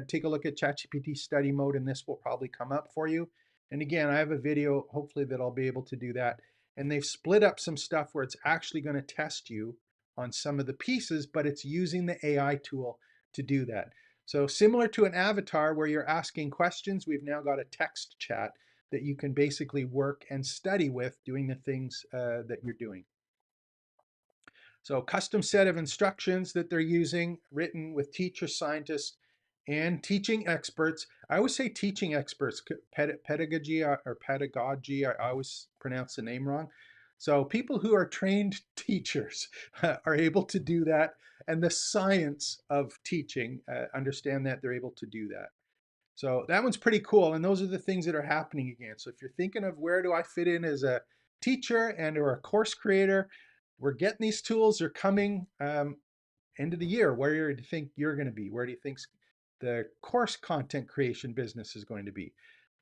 take a look at ChatGPT study mode, and this will probably come up for you. And again, I have a video, hopefully, that I'll be able to do that. And they've split up some stuff where it's actually going to test you on some of the pieces, but it's using the AI tool to do that. So similar to an avatar where you're asking questions, we've now got a text chat that you can basically work and study with doing the things that you're doing. So custom set of instructions that they're using, written with teachers, scientists, and teaching experts. I always say teaching experts, pedagogy or pedagogy. I always pronounce the name wrong. So people who are trained teachers are able to do that, and the science of teaching understand that they're able to do that. So that one's pretty cool, and those are the things that are happening again. So if you're thinking of where do I fit in as a teacher and or a course creator, we're getting these tools. They're coming end of the year. Where do you think you're going to be? Where do you think the course content creation business is going to be?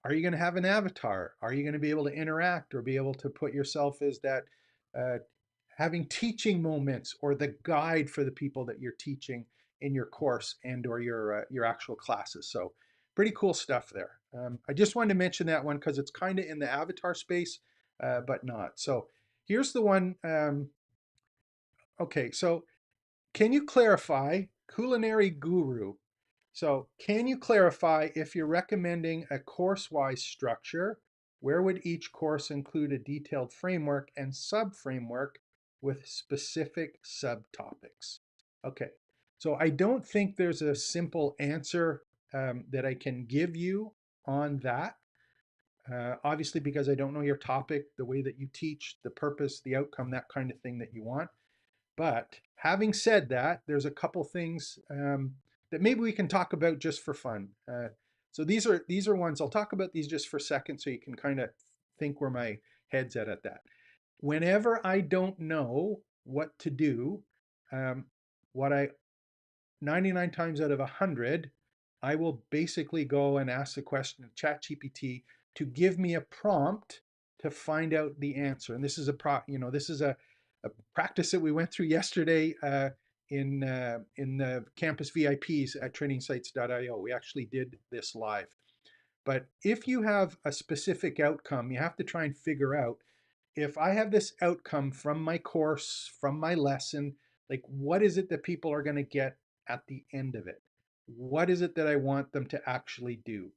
Are you going to have an avatar? Are you going to be able to interact or be able to put yourself as that uh, having teaching moments or the guide for the people that you're teaching in your course and or your actual classes? So pretty cool stuff there. I just wanted to mention that one because it's kind of in the avatar space, but not. So here's the one. Okay, so can you clarify, culinary guru? So can you clarify if you're recommending a course-wise structure, where would each course include a detailed framework and sub-framework with specific subtopics? Okay, so I don't think there's a simple answer that I can give you on that. Obviously, because I don't know your topic, the way that you teach, the purpose, the outcome, that kind of thing that you want. But having said that, there's a couple things that maybe we can talk about just for fun. So these are ones I'll talk about these just for a second, so you can kind of think where my head's at that. Whenever I don't know what to do, um, what I 99 times out of 100, I will basically go and ask the question of ChatGPT to give me a prompt to find out the answer. And this is a practice that we went through yesterday in the campus VIPs at trainingsites.io. We actually did this live. But if you have a specific outcome, you have to try and figure out, if I have this outcome from my course, from my lesson, like what is it that people are going to get at the end of it? What is it that I want them to actually do?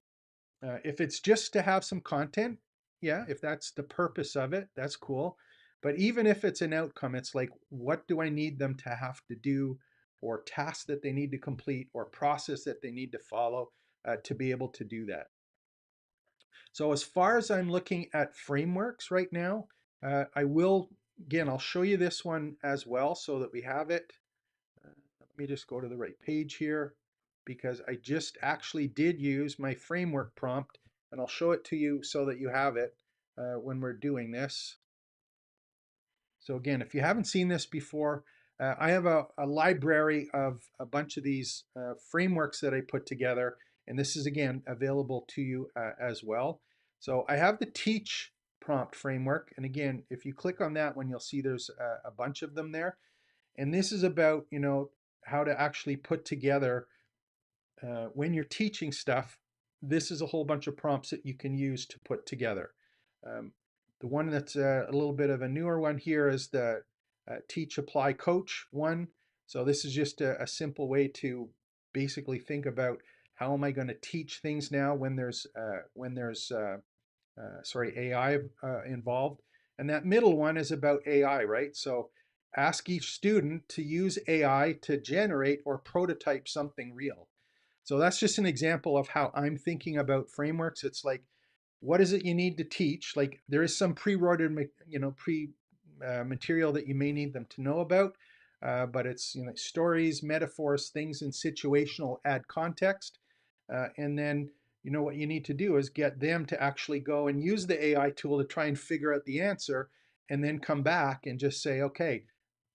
If it's just to have some content, yeah, if that's the purpose of it, that's cool. But even if it's an outcome, it's like, what do I need them to have to do, or tasks that they need to complete, or process that they need to follow to be able to do that? So as far as I'm looking at frameworks right now, I will, again, I'll show you this one as well so that we have it. Let me just go to the right page here, because I just actually did use my framework prompt, and I'll show it to you so that you have it. when we're doing this. So again, if you haven't seen this before, I have a library of a bunch of these frameworks that I put together, and this is again available to you as well. So I have the teach prompt framework, and again, if you click on that one, you'll see there's a bunch of them there. And this is about, how to actually put together, when you're teaching stuff, this is a whole bunch of prompts that you can use to put together. Um, the one that's a little bit of a newer one here is the teach, apply, coach one. So this is just a simple way to basically think about how am I going to teach things now when there's AI involved. And that middle one is about AI, right? So ask each student to use AI to generate or prototype something real. So that's just an example of how I'm thinking about frameworks. It's like, what is it you need to teach? Like there is some pre-written, material that you may need them to know about, but it's stories, metaphors, things in situational add context, and then what you need to do is get them to actually go and use the AI tool to try and figure out the answer, and then come back and just say, okay,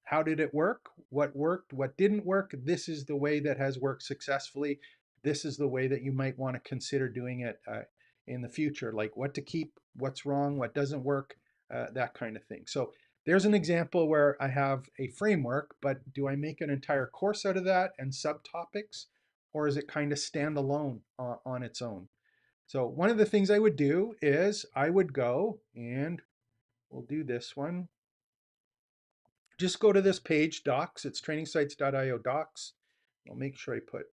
how did it work? What worked? What didn't work? This is the way that has worked successfully. This is the way that you might want to consider doing it in the future, like what to keep, what's wrong, what doesn't work, that kind of thing. So there's an example where I have a framework, but do I make an entire course out of that and subtopics, or is it kind of standalone on its own? So one of the things I would do is I would go and we'll do this one. Just go to this page, docs. It's trainingsites.io docs. I'll make sure I put,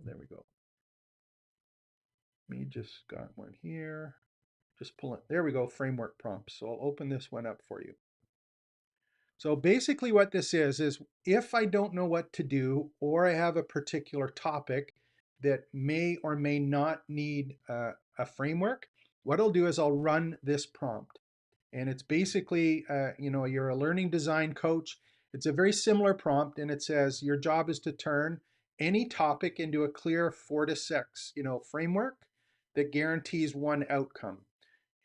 there we go. Me just got one here. Just pull it. There we go, framework prompts. So I'll open this one up for you. So basically what this is if I don't know what to do, or I have a particular topic that may or may not need a framework, what I'll do is I'll run this prompt. And it's basically, you're a learning design coach. It's a very similar prompt, and it says your job is to turn any topic into a clear 4 to 6, framework that guarantees one outcome.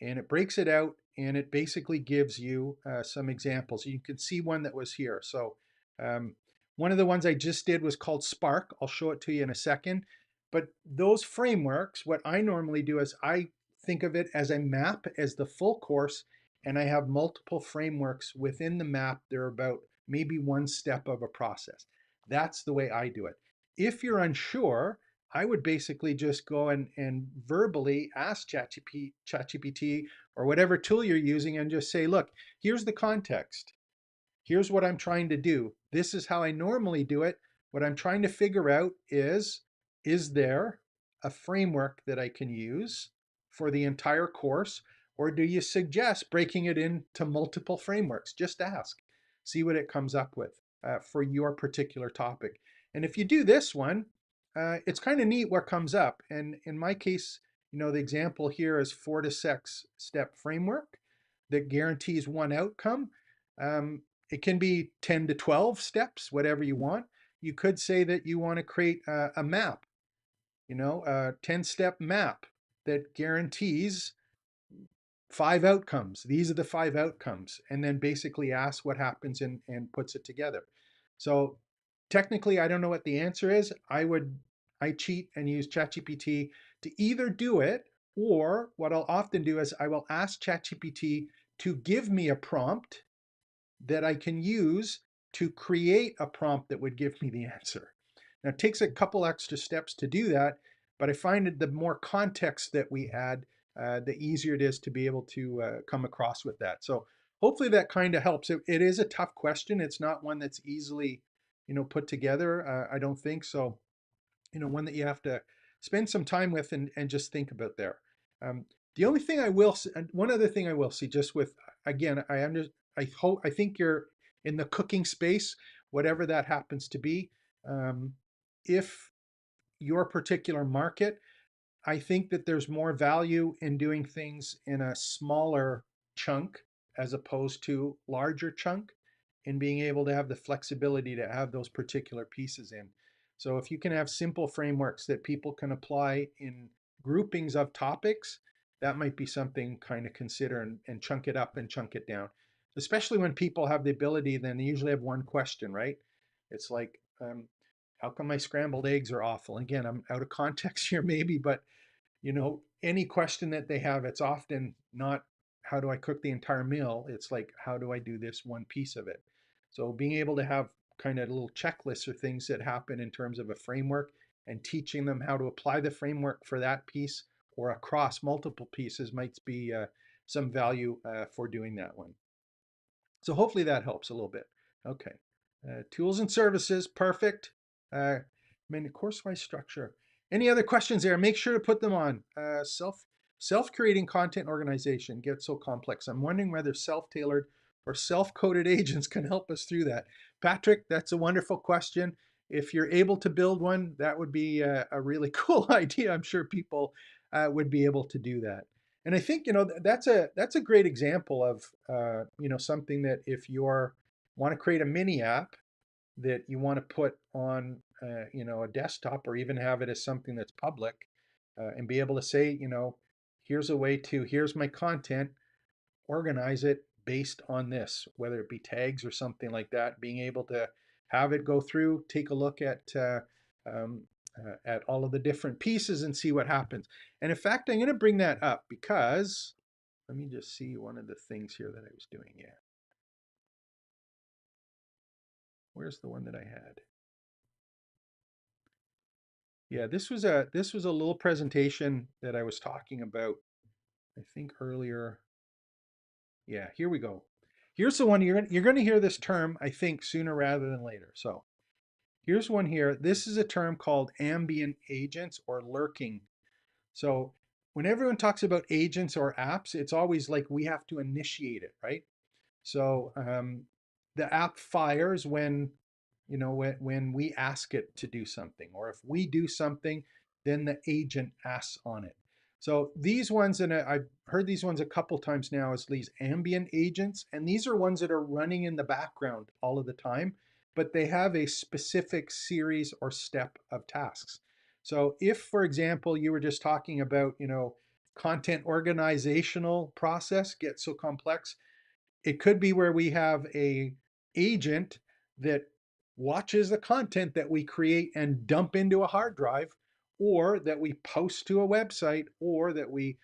And it breaks it out, and it basically gives you some examples. You can see one that was here. So um, one of the ones I just did was called Spark. I'll show it to you in a second. But those frameworks, what I normally do is I think of it as a map, as the full course, and I have multiple frameworks within the map. They're about maybe one step of a process. That's the way I do it. If you're unsure, I would basically just go and verbally ask ChatGPT or whatever tool you're using and just say, look, here's the context. Here's what I'm trying to do. This is how I normally do it. What I'm trying to figure out is there a framework that I can use for the entire course? Or do you suggest breaking it into multiple frameworks? Just ask. See what it comes up with for your particular topic. And if you do this one, it's kind of neat what comes up. And in my case, the example here is 4 to 6 step framework that guarantees one outcome. It can be 10 to 12 steps, whatever you want. You could say that you want to create a map, a 10-step map that guarantees 5 outcomes. These are the 5 outcomes, and then basically asks what happens and puts it together. So technically, I don't know what the answer is. I cheat and use ChatGPT to either do it, or what I'll often do is I will ask ChatGPT to give me a prompt that I can use to create a prompt that would give me the answer. Now, it takes a couple extra steps to do that, but I find that the more context that we add, the easier it is to be able to come across with that. So hopefully that kind of helps. It is a tough question. It's not one that's easily, put together. I don't think so. One that you have to spend some time with and just think about there. Um, the only thing I will, one other thing I will see, just with, again, I think you're in the cooking space, whatever that happens to be. If your particular market, I think that there's more value in doing things in a smaller chunk as opposed to larger chunk, and being able to have the flexibility to have those particular pieces in. So if you can have simple frameworks that people can apply in groupings of topics, that might be something kind of consider, and chunk it up and chunk it down. Especially when people have the ability, then they usually have one question, right? It's like, how come my scrambled eggs are awful? Again, I'm out of context here maybe, but any question that they have, it's often not how do I cook the entire meal? It's like, how do I do this one piece of it? So being able to have kind of little checklists or things that happen in terms of a framework and teaching them how to apply the framework for that piece or across multiple pieces might be some value for doing that one. So hopefully that helps a little bit. Okay. Tools and services, perfect. Course-wise structure. Any other questions there? Make sure to put them on. Self-creating content organization gets so complex. I'm wondering whether self-tailored or self-coded agents can help us through that. Patrick, that's a wonderful question. If you're able to build one, that would be a really cool idea. I'm sure people would be able to do that. And I think that's a great example of something that if you want to create a mini app that you want to put on a desktop or even have it as something that's public and be able to say here's a way to here's my content, organize it based on this, whether it be tags or something like that, being able to have it go through, take a look um, at all of the different pieces and see what happens. And in fact, I'm going to bring that up because let me just see one of the things here that I was doing. Yeah. Where's the one that I had? Yeah, this was a little presentation that I was talking about, I think earlier. Yeah, here we go. Here's the one you're going to hear this term, I think, sooner rather than later. So here's one here. This is a term called ambient agents or lurking. So when everyone talks about agents or apps, it's always like we have to initiate it, right? So the app fires when when we ask it to do something, or if we do something, then the agent asks on it. So these ones, and I've heard these ones a couple times now, as these ambient agents, and these are ones that are running in the background all of the time, but they have a specific series or step of tasks. So if, for example, you were just talking about, content organizational process gets so complex, it could be where we have a agent that watches the content that we create and dump into a hard drive, or that we post to a website, or that we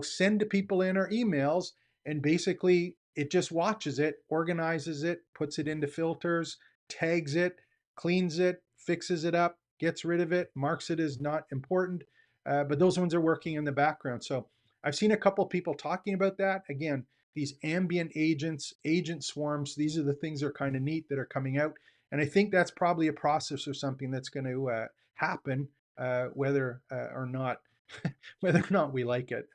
send to people in our emails, and basically it just watches it, organizes it, puts it into filters, tags it, cleans it, fixes it up, gets rid of it, marks it as not important. But those ones are working in the background. So I've seen a couple people talking about that. Again, these ambient agents, agent swarms, these are the things that are kind of neat that are coming out. And I think that's probably a process or something that's going to happen, whether or not whether or not we like it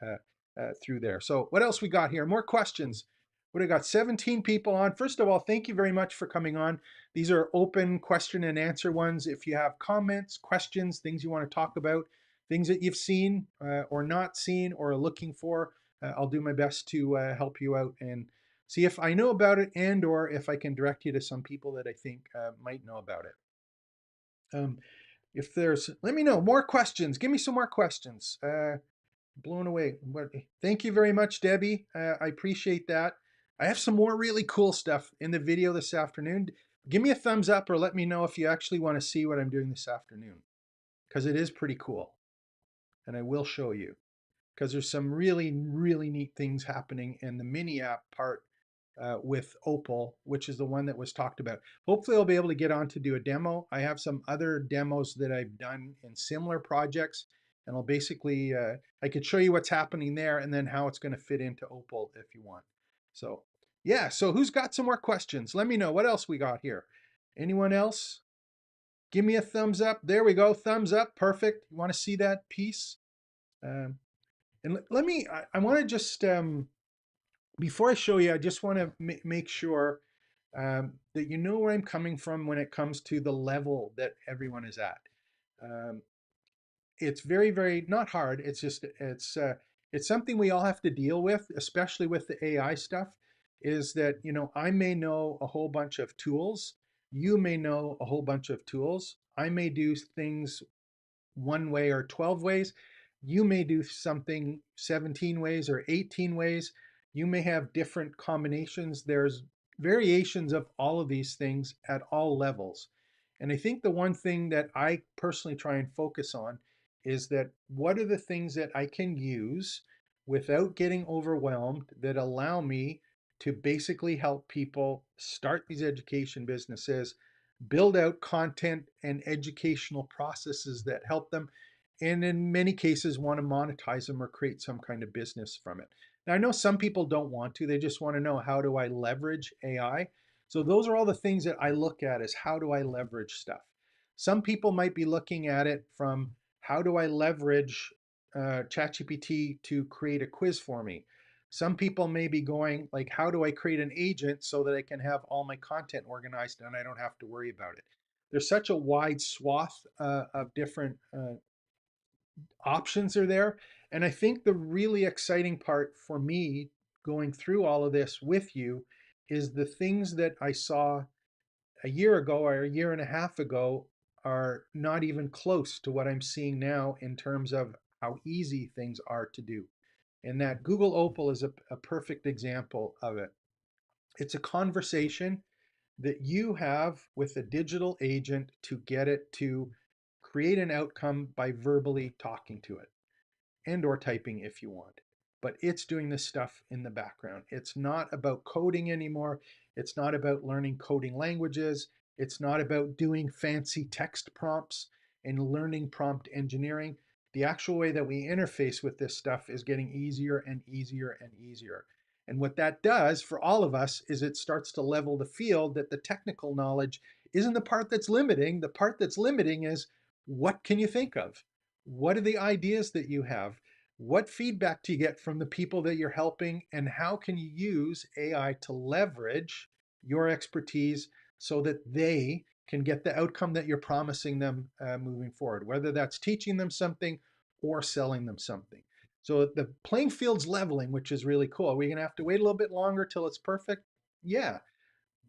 through there. So what else we got here? More questions. What I got? 17 people on. First of all, thank you very much for coming on. These are open question and answer ones. If you have comments, questions, things you want to talk about, things that you've seen or not seen or are looking for, I'll do my best to help you out and see if I know about it, and or if I can direct you to some people that I think might know about it. If there's, let me know. More questions. Give me some more questions. Blown away. Thank you very much, Debbie. I appreciate that. I have some more really cool stuff in the video this afternoon. Give me a thumbs up or let me know if you actually want to see what I'm doing this afternoon, because it is pretty cool. And I will show you, because there's some really, really neat things happening in the mini app part with Opal, which is the one that was talked about. Hopefully I'll be able to get on to do a demo. I have some other demos that I've done in similar projects, and I'll basically, I could show you what's happening there and then how it's going to fit into Opal if you want. So yeah, so who's got some more questions? Let me know. What else we got here? Anyone else? Give me a thumbs up. There we go. Thumbs up. Perfect. You want to see that piece? Um, and let me, I want to just, before I show you, I just want to make sure that you know where I'm coming from when it comes to the level that everyone is at. Um, it's very, very not hard. It's just, it's something we all have to deal with, especially with the AI stuff, is that, I may know a whole bunch of tools. You may know a whole bunch of tools. I may do things one way or 12 ways. You may do something 17 ways or 18 ways. You may have different combinations. There's variations of all of these things at all levels. And I think the one thing that I personally try and focus on is that what are the things that I can use without getting overwhelmed that allow me to basically help people start these education businesses, build out content and educational processes that help them, and in many cases want to monetize them or create some kind of business from it. Now, I know some people don't want to, they just want to know, how do I leverage AI? So those are all the things that I look at, is how do I leverage stuff. Some people might be looking at it from, how do I leverage ChatGPT to create a quiz for me? Some people may be going like, how do I create an agent so that I can have all my content organized and I don't have to worry about it? There's such a wide swath of different options are there. And I think the really exciting part for me going through all of this with you is the things that I saw a year ago or a year and a half ago are not even close to what I'm seeing now in terms of how easy things are to do. And that Google Opal is a perfect example of it. It's a conversation that you have with a digital agent to get it to create an outcome by verbally talking to it, and or typing if you want. But it's doing this stuff in the background. It's not about coding anymore. It's not about learning coding languages. It's not about doing fancy text prompts and learning prompt engineering. The actual way that we interface with this stuff is getting easier and easier and easier. And what that does for all of us is it starts to level the field, that the technical knowledge isn't the part that's limiting. The part that's limiting is, what can you think of? What are the ideas that you have? What feedback do you get from the people that you're helping? And how can you use AI to leverage your expertise so that they can get the outcome that you're promising them moving forward, whether that's teaching them something or selling them something. So the playing field's leveling, which is really cool. Are we going to have to wait a little bit longer till it's perfect? Yeah,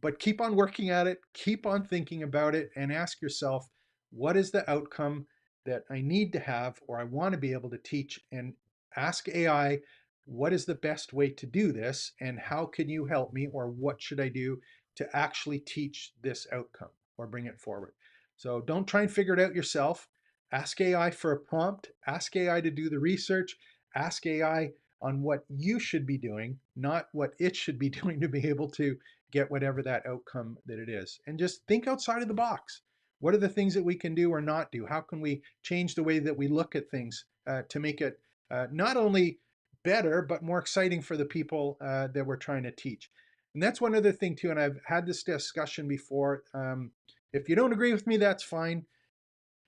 but keep on working at it, keep on thinking about it, and ask yourself, what is the outcome that I need to have or I want to be able to teach? And ask AI, what is the best way to do this? And how can you help me? Or what should I do to actually teach this outcome or bring it forward? So don't try and figure it out yourself. Ask AI for a prompt, ask AI to do the research, ask AI on what you should be doing, not what it should be doing to be able to get whatever that outcome that it is. And just think outside of the box. What are the things that we can do or not do? How can we change the way that we look at things to make it not only better, but more exciting for the people that we're trying to teach? And that's one other thing too, and I've had this discussion before. If you don't agree with me, that's fine.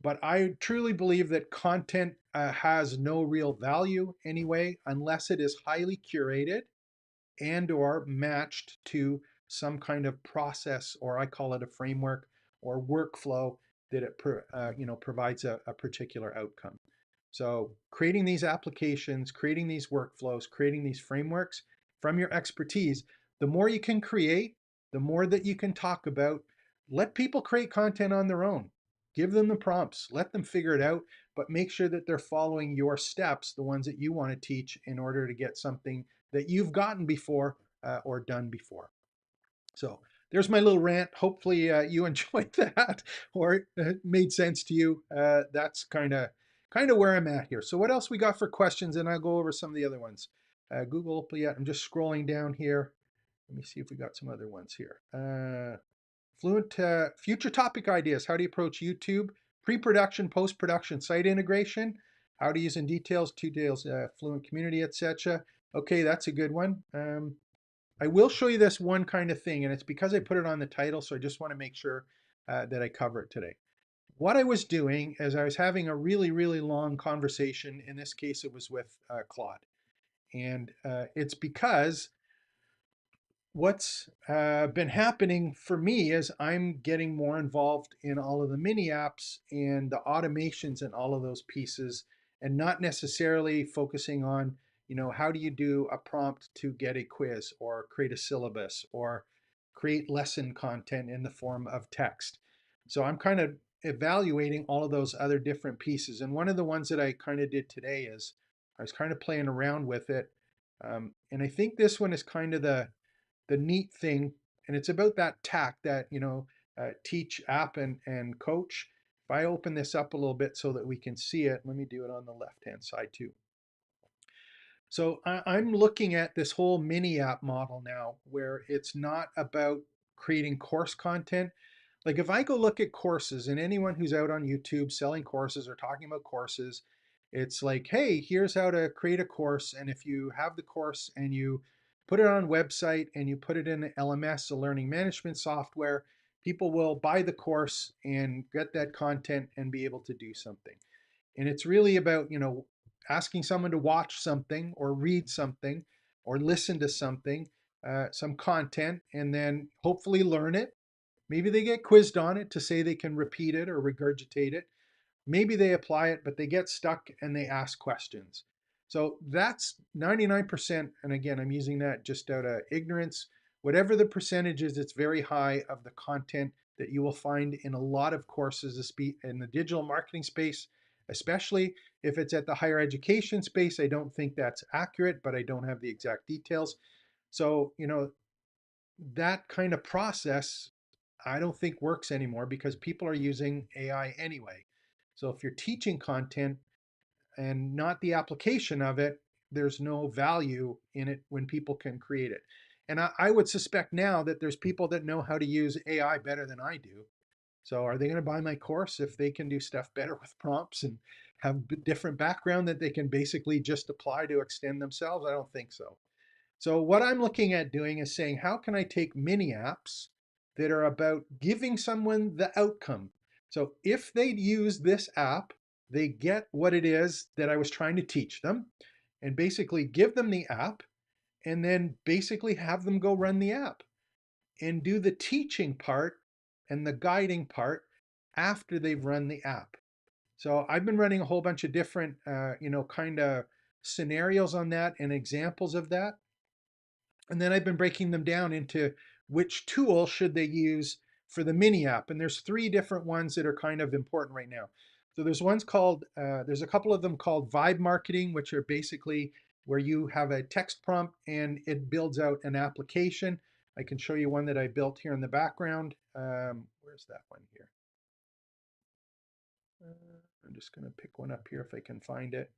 But I truly believe that content has no real value anyway, unless it is highly curated and or matched to some kind of process, or I call it a framework or workflow that it provides a particular outcome. So creating these applications, creating these workflows, creating these frameworks from your expertise, the more you can create, the more that you can talk about. Let people create content on their own. Give them the prompts, let them figure it out, but make sure that they're following your steps, the ones that you want to teach, in order to get something that you've gotten before or done before. So there's my little rant. Hopefully you enjoyed that, or it made sense to you. That's kind of where I'm at here. So what else we got for questions? And I'll go over some of the other ones. Google, yeah, I'm just scrolling down here. Let me see if we got some other ones here. Fluent future topic ideas. How do you approach YouTube? Pre-production, post-production, site integration. How to use in details, details, Fluent community, etc. Okay, that's a good one. I will show you this one kind of thing, and it's because I put it on the title, so I just want to make sure that I cover it today. What I was doing is I was having a really, really long conversation. In this case, it was with Claude. And it's because what's been happening for me is I'm getting more involved in all of the mini apps and the automations and all of those pieces, and not necessarily focusing on, how do you do a prompt to get a quiz or create a syllabus or create lesson content in the form of text. So I'm kind of evaluating all of those other different pieces. And one of the ones that I kind of did today is I was kind of playing around with it. And I think this one is kind of the neat thing. And it's about that tact that, teach, app, and coach. If I open this up a little bit so that we can see it, let me do it on the left-hand side too. So I'm looking at this whole mini app model now where it's not about creating course content. Like if I go look at courses and anyone who's out on YouTube selling courses or talking about courses, it's like, hey, here's how to create a course. And if you have the course and you put it on a website and you put it in an LMS, a learning management software, people will buy the course and get that content and be able to do something. And it's really about, asking someone to watch something or read something or listen to something, some content, and then hopefully learn it. Maybe they get quizzed on it to say they can repeat it or regurgitate it. Maybe they apply it, but they get stuck and they ask questions. So that's 99%. And again, I'm using that just out of ignorance. Whatever the percentage is, it's very high of the content that you will find in a lot of courses in the digital marketing space, especially if it's at the higher education space. I don't think that's accurate, but I don't have the exact details. So, that kind of process, I don't think works anymore because people are using AI anyway. So if you're teaching content and not the application of it, there's no value in it when people can create it. And I would suspect now that there's people that know how to use AI better than I do. So are they going to buy my course if they can do stuff better with prompts and have different background that they can basically just apply to extend themselves? I don't think so. So what I'm looking at doing is saying, how can I take mini apps that are about giving someone the outcome? So if they use this app, they get what it is that I was trying to teach them and basically give them the app and then basically have them go run the app and do the teaching part and the guiding part after they've run the app. So I've been running a whole bunch of different, kind of scenarios on that and examples of that. And then I've been breaking them down into which tool should they use for the mini app. And there's three different ones that are kind of important right now. So there's a couple of them called vibe marketing, which are basically where you have a text prompt and it builds out an application. I can show you one that I built here in the background. Where's that one here? I'm just going to pick one up here if I can find it.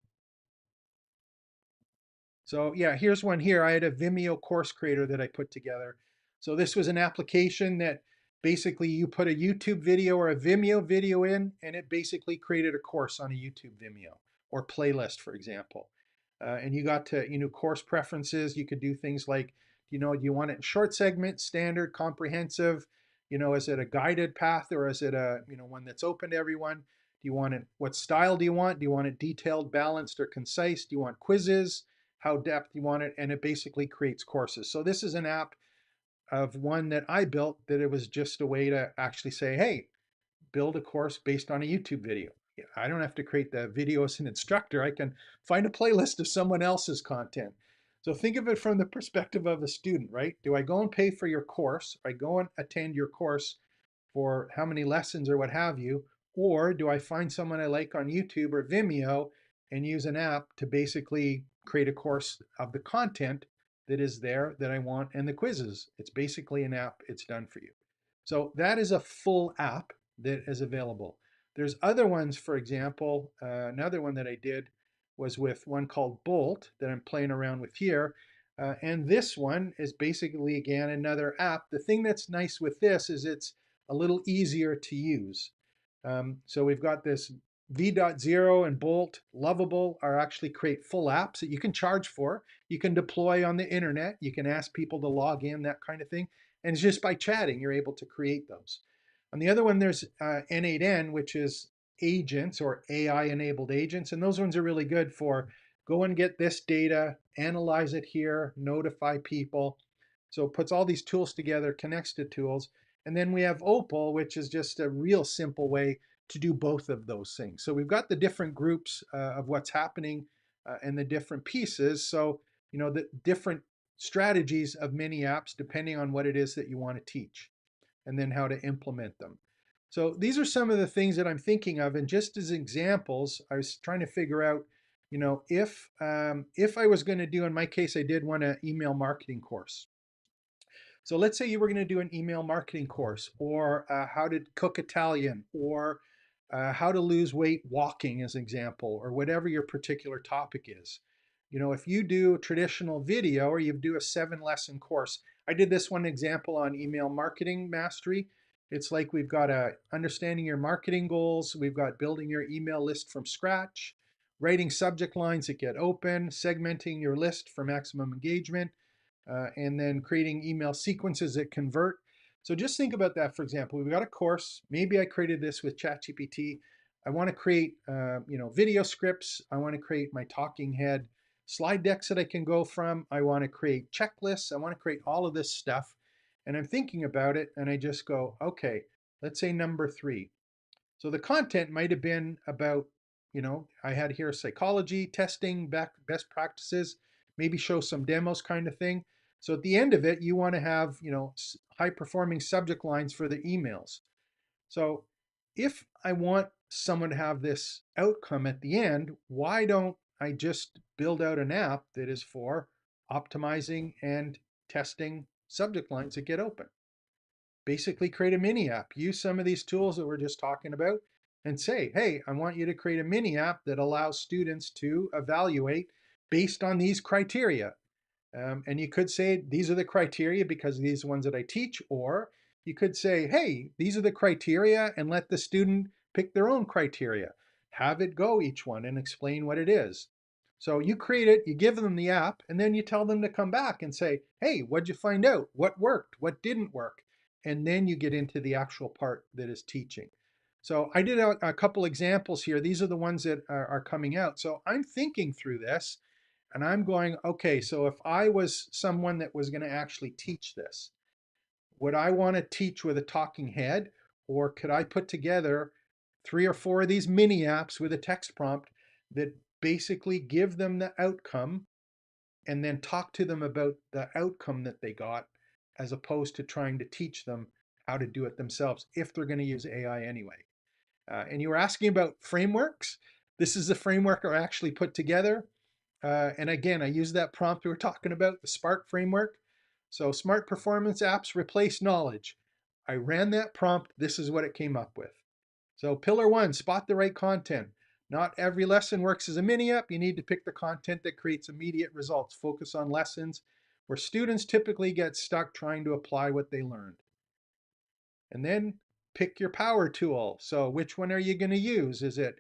So yeah, here's one here. I had a Vimeo course creator that I put together. So this was an application that basically you put a YouTube video or a Vimeo video in, and it basically created a course on a YouTube Vimeo or playlist, for example. And you got to, course preferences. You could do things like, do you want it in short segment, standard, comprehensive? Is it a guided path or is it a, one that's open to everyone? Do you want it, what style do you want? Do you want it detailed, balanced, or concise? Do you want quizzes? How depth you want it, and it basically creates courses. So this is an app of one that I built that it was just a way to actually say, hey, build a course based on a YouTube video. I don't have to create the video as an instructor. I can find a playlist of someone else's content. So think of it from the perspective of a student, right? Do I go and pay for your course? I go and attend your course for how many lessons or what have you? Or do I find someone I like on YouTube or Vimeo and use an app to basically create a course of the content that is there that I want and the quizzes? It's basically an app, it's done for you. So that is a full app that is available. There's other ones, for example, another one that I did was with one called Bolt that I'm playing around with here. And this one is basically, again, another app. The thing that's nice with this is it's a little easier to use. So we've got this V.0 and Bolt, Lovable are actually create full apps that you can charge for. You can deploy on the internet. You can ask people to log in, that kind of thing. And it's just by chatting, you're able to create those. On the other one, there's N8N, which is agents or AI enabled agents. And those ones are really good for go and get this data, analyze it here, notify people. So it puts all these tools together, connects to tools. And then we have Opal, which is just a real simple way to do both of those things. So we've got the different groups of what's happening and the different pieces. So, the different strategies of many apps depending on what it is that you want to teach and then how to implement them. So these are some of the things that I'm thinking of, and just as examples, I was trying to figure out, if I was going to do, in my case, I did want an email marketing course. So let's say you were going to do an email marketing course, or how to cook Italian, or how to lose weight walking, as an example, or whatever your particular topic is. If you do traditional video or you do a 7-lesson course, I did this one example on email marketing mastery. It's like we've got understanding your marketing goals, we've got building your email list from scratch, writing subject lines that get open, segmenting your list for maximum engagement, and then creating email sequences that convert. So just think about that. For example, we've got a course. Maybe I created this with ChatGPT. I want to create, video scripts. I want to create my talking head slide decks that I can go from. I want to create checklists. I want to create all of this stuff. And I'm thinking about it, and I just go, okay, let's say number 3. So the content might have been about, I had here psychology, testing, best practices, maybe show some demos kind of thing. So at the end of it, you want to have, high performing subject lines for the emails. So if I want someone to have this outcome at the end, why don't I just build out an app that is for optimizing and testing subject lines that get open? Basically create a mini app. Use some of these tools that we're just talking about and say, hey, I want you to create a mini app that allows students to evaluate based on these criteria. And you could say, these are the criteria because these are the ones that I teach, or you could say, hey, these are the criteria, and let the student pick their own criteria. Have it go each one and explain what it is. So you create it, you give them the app, and then you tell them to come back and say, hey, what'd you find out? What worked? What didn't work? And then you get into the actual part that is teaching. So I did a couple examples here. These are the ones that are coming out. So I'm thinking through this and I'm going, okay, so if I was someone that was going to actually teach this, would I want to teach with a talking head, or could I put together 3 or 4 of these mini apps with a text prompt that basically give them the outcome and then talk to them about the outcome that they got, as opposed to trying to teach them how to do it themselves if they're going to use AI anyway? And you were asking about frameworks. This is the framework I actually put together. And again, I use that prompt we were talking about, the Spark framework. So smart performance apps replace knowledge. I ran that prompt. This is what it came up with. So pillar 1, spot the right content. Not every lesson works as a mini app. You need to pick the content that creates immediate results. Focus on lessons where students typically get stuck trying to apply what they learned. And then pick your power tool. So which one are you going to use? Is it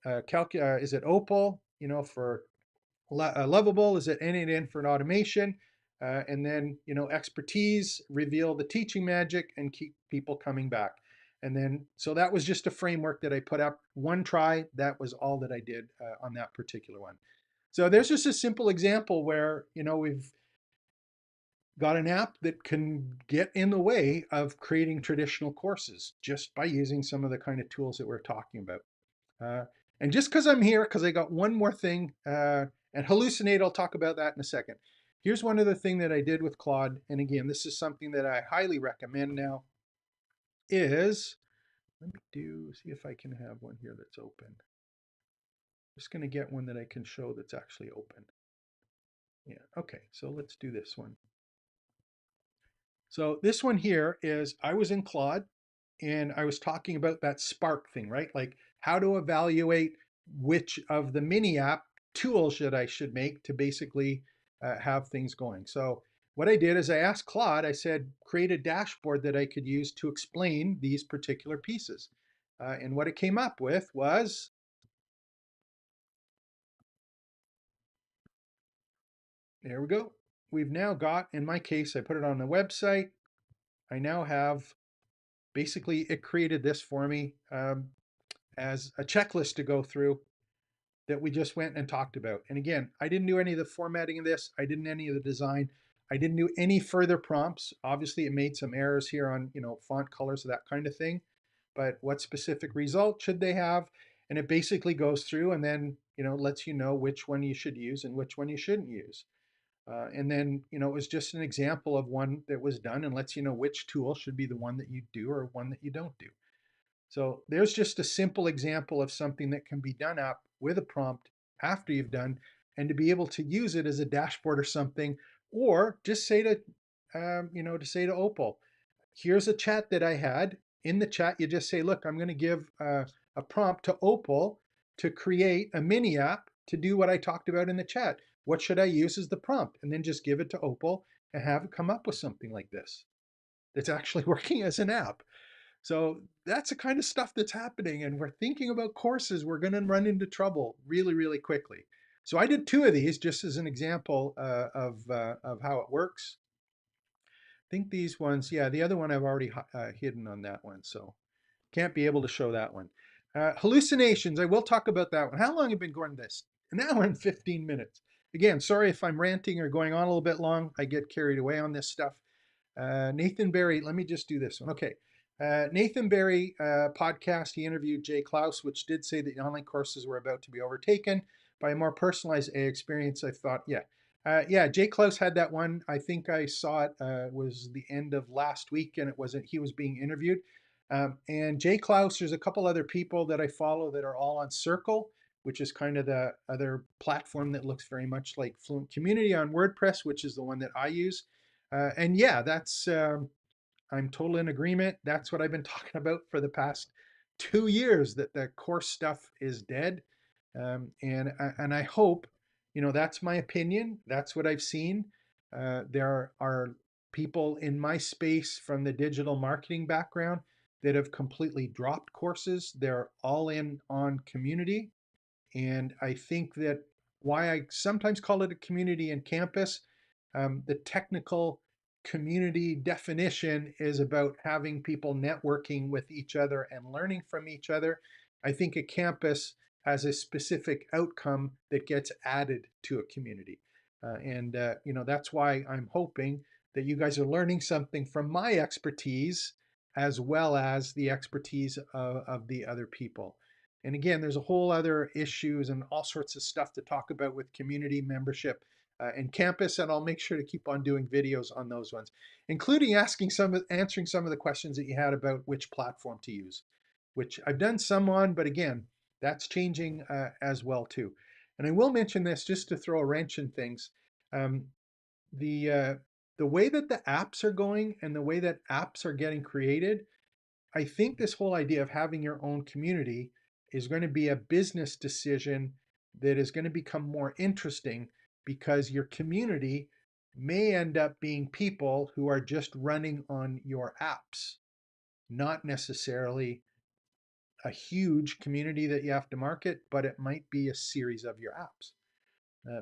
is it Opal, for lovable? Is it N8N for an automation? And then, expertise, reveal the teaching magic, and keep people coming back. And then, so that was just a framework that I put up. One try, that was all that I did on that particular one. So there's just a simple example where, we've got an app that can get in the way of creating traditional courses just by using some of the kind of tools that we're talking about. And just because I'm here, because I got one more thing, and hallucinate, I'll talk about that in a second. Here's one other thing that I did with Claude, and again, this is something that I highly recommend now, is, let me see if I can have one here that's open. Just going to get one that I can show that's actually open. Yeah, okay, so let's do this one. So this one here is, I was in Claude and I was talking about that Spark thing, right? Like how to evaluate which of the mini app tools that I should make to basically have things going. So what I did is I asked Claude, I said, create a dashboard that I could use to explain these particular pieces. And what it came up with was, there we go. We've now got, in my case, I put it on the website. I now have, basically it created this for me as a checklist to go through that we just went and talked about. And again, I didn't do any of the formatting of this. I didn't any of the design. I didn't do any further prompts. Obviously, it made some errors here on, font colors, that kind of thing. But what specific result should they have? And it basically goes through and then, lets you know which one you should use and which one you shouldn't use. And then, it was just an example of one that was done and lets you know which tool should be the one that you do or one that you don't do. So there's just a simple example of something that can be done up with a prompt after you've done, and to be able to use it as a dashboard or something, or just say to, to say to Opal, here's a chat that I had. In the chat, you just say, look, I'm going to give a prompt to Opal to create a mini app to do what I talked about in the chat. What should I use as the prompt? And then just give it to Opal and have it come up with something like this that's actually working as an app. So that's the kind of stuff that's happening. And we're thinking about courses, we're going to run into trouble really, really quickly. So I did 2 of these just as an example of how it works. I think these ones, yeah, the other one I've already hidden on that one. So can't be able to show that one. Hallucinations, I will talk about that one. How long have you been going this? An hour and 15 minutes. Again, sorry if I'm ranting or going on a little bit long. I get carried away on this stuff. Nathan Barry, let me just do this one. Okay. Nathan Barry podcast, he interviewed Jay Klaus, which did say that online courses were about to be overtaken by a more personalized AI experience. I thought, yeah, Jay Klaus had that one. I think I saw it was the end of last week, and it wasn't. He was being interviewed. And Jay Klaus, there's a couple other people that I follow that are all on Circle, which is kind of the other platform that looks very much like Fluent Community on WordPress, which is the one that I use. And yeah, that's I'm totally in agreement. That's what I've been talking about for the past 2 years, that the course stuff is dead. And I hope, that's my opinion. That's what I've seen. There are people in my space from the digital marketing background that have completely dropped courses. They're all in on community. And I think that why I sometimes call it a community and campus, the technical community definition is about having people networking with each other and learning from each other. I think a campus has a specific outcome that gets added to a community. And that's why I'm hoping that you guys are learning something from my expertise as well as the expertise of the other people. And again, there's a whole other issues and all sorts of stuff to talk about with community membership and campus, and I'll make sure to keep on doing videos on those ones, including answering some of the questions that you had about which platform to use, which I've done some on, but again, that's changing as well too. And I will mention this just to throw a wrench in things. Um, the way that the apps are going and the way that apps are getting created, I think this whole idea of having your own community is going to be a business decision that is going to become more interesting, because your community may end up being people who are just running on your apps, not necessarily a huge community that you have to market, but it might be a series of your apps.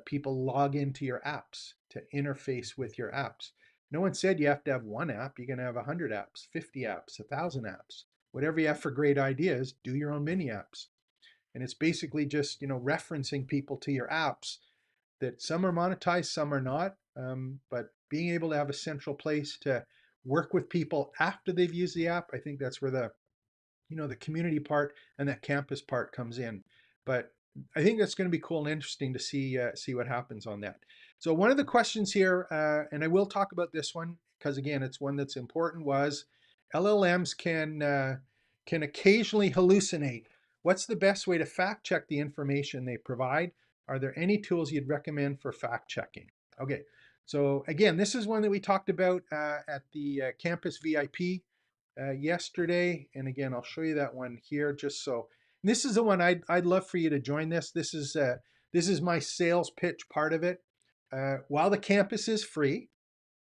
People log into your apps to interface with your apps. No one said you have to have one app. You can have 100 apps, 50 apps, 1,000 apps. Whatever you have for great ideas, do your own mini apps. And it's basically just, referencing people to your apps, that some are monetized, some are not. But being able to have a central place to work with people after they've used the app, I think that's where the community part and that campus part comes in. But I think that's going to be cool and interesting to see what happens on that. So one of the questions here, and I will talk about this one because again, it's one that's important, was LLMs can occasionally hallucinate. What's the best way to fact check the information they provide? Are there any tools you'd recommend for fact checking? Okay, so again, this is one that we talked about at the campus VIP yesterday. And again, I'll show you that one here just so. And this is the one I'd love for you to join this. This is my sales pitch part of it. While the campus is free,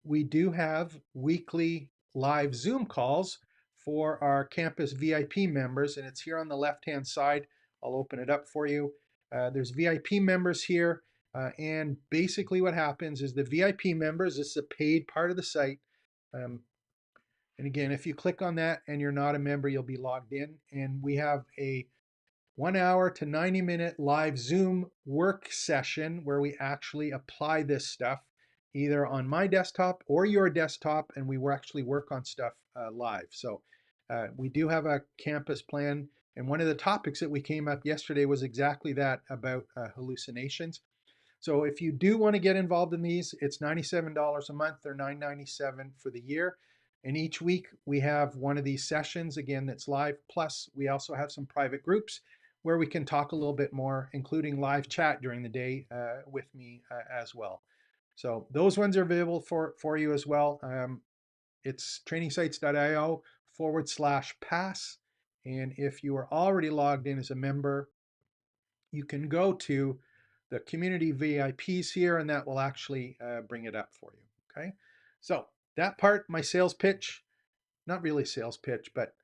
we do have weekly live Zoom calls for our campus VIP members, and it's here on the left-hand side. I'll open it up for you. There's VIP members here, and basically what happens is the VIP members, this is a paid part of the site. And again, if you click on that and you're not a member, you'll be logged in. And we have a 1 hour to 90-minute live Zoom work session where we actually apply this stuff either on my desktop or your desktop, and we will actually work on stuff live. So we do have a campus plan. And one of the topics that we came up yesterday was exactly that, about hallucinations. So if you do want to get involved in these, it's $97 a month or $9.97 for the year. And each week we have one of these sessions again that's live. Plus, we also have some private groups where we can talk a little bit more, including live chat during the day with me as well. So those ones are available for you as well. It's trainingsites.io/pass. And if you are already logged in as a member, you can go to the community VIPs here, and that will actually bring it up for you. Okay. So that part, my sales pitch, not really sales pitch, but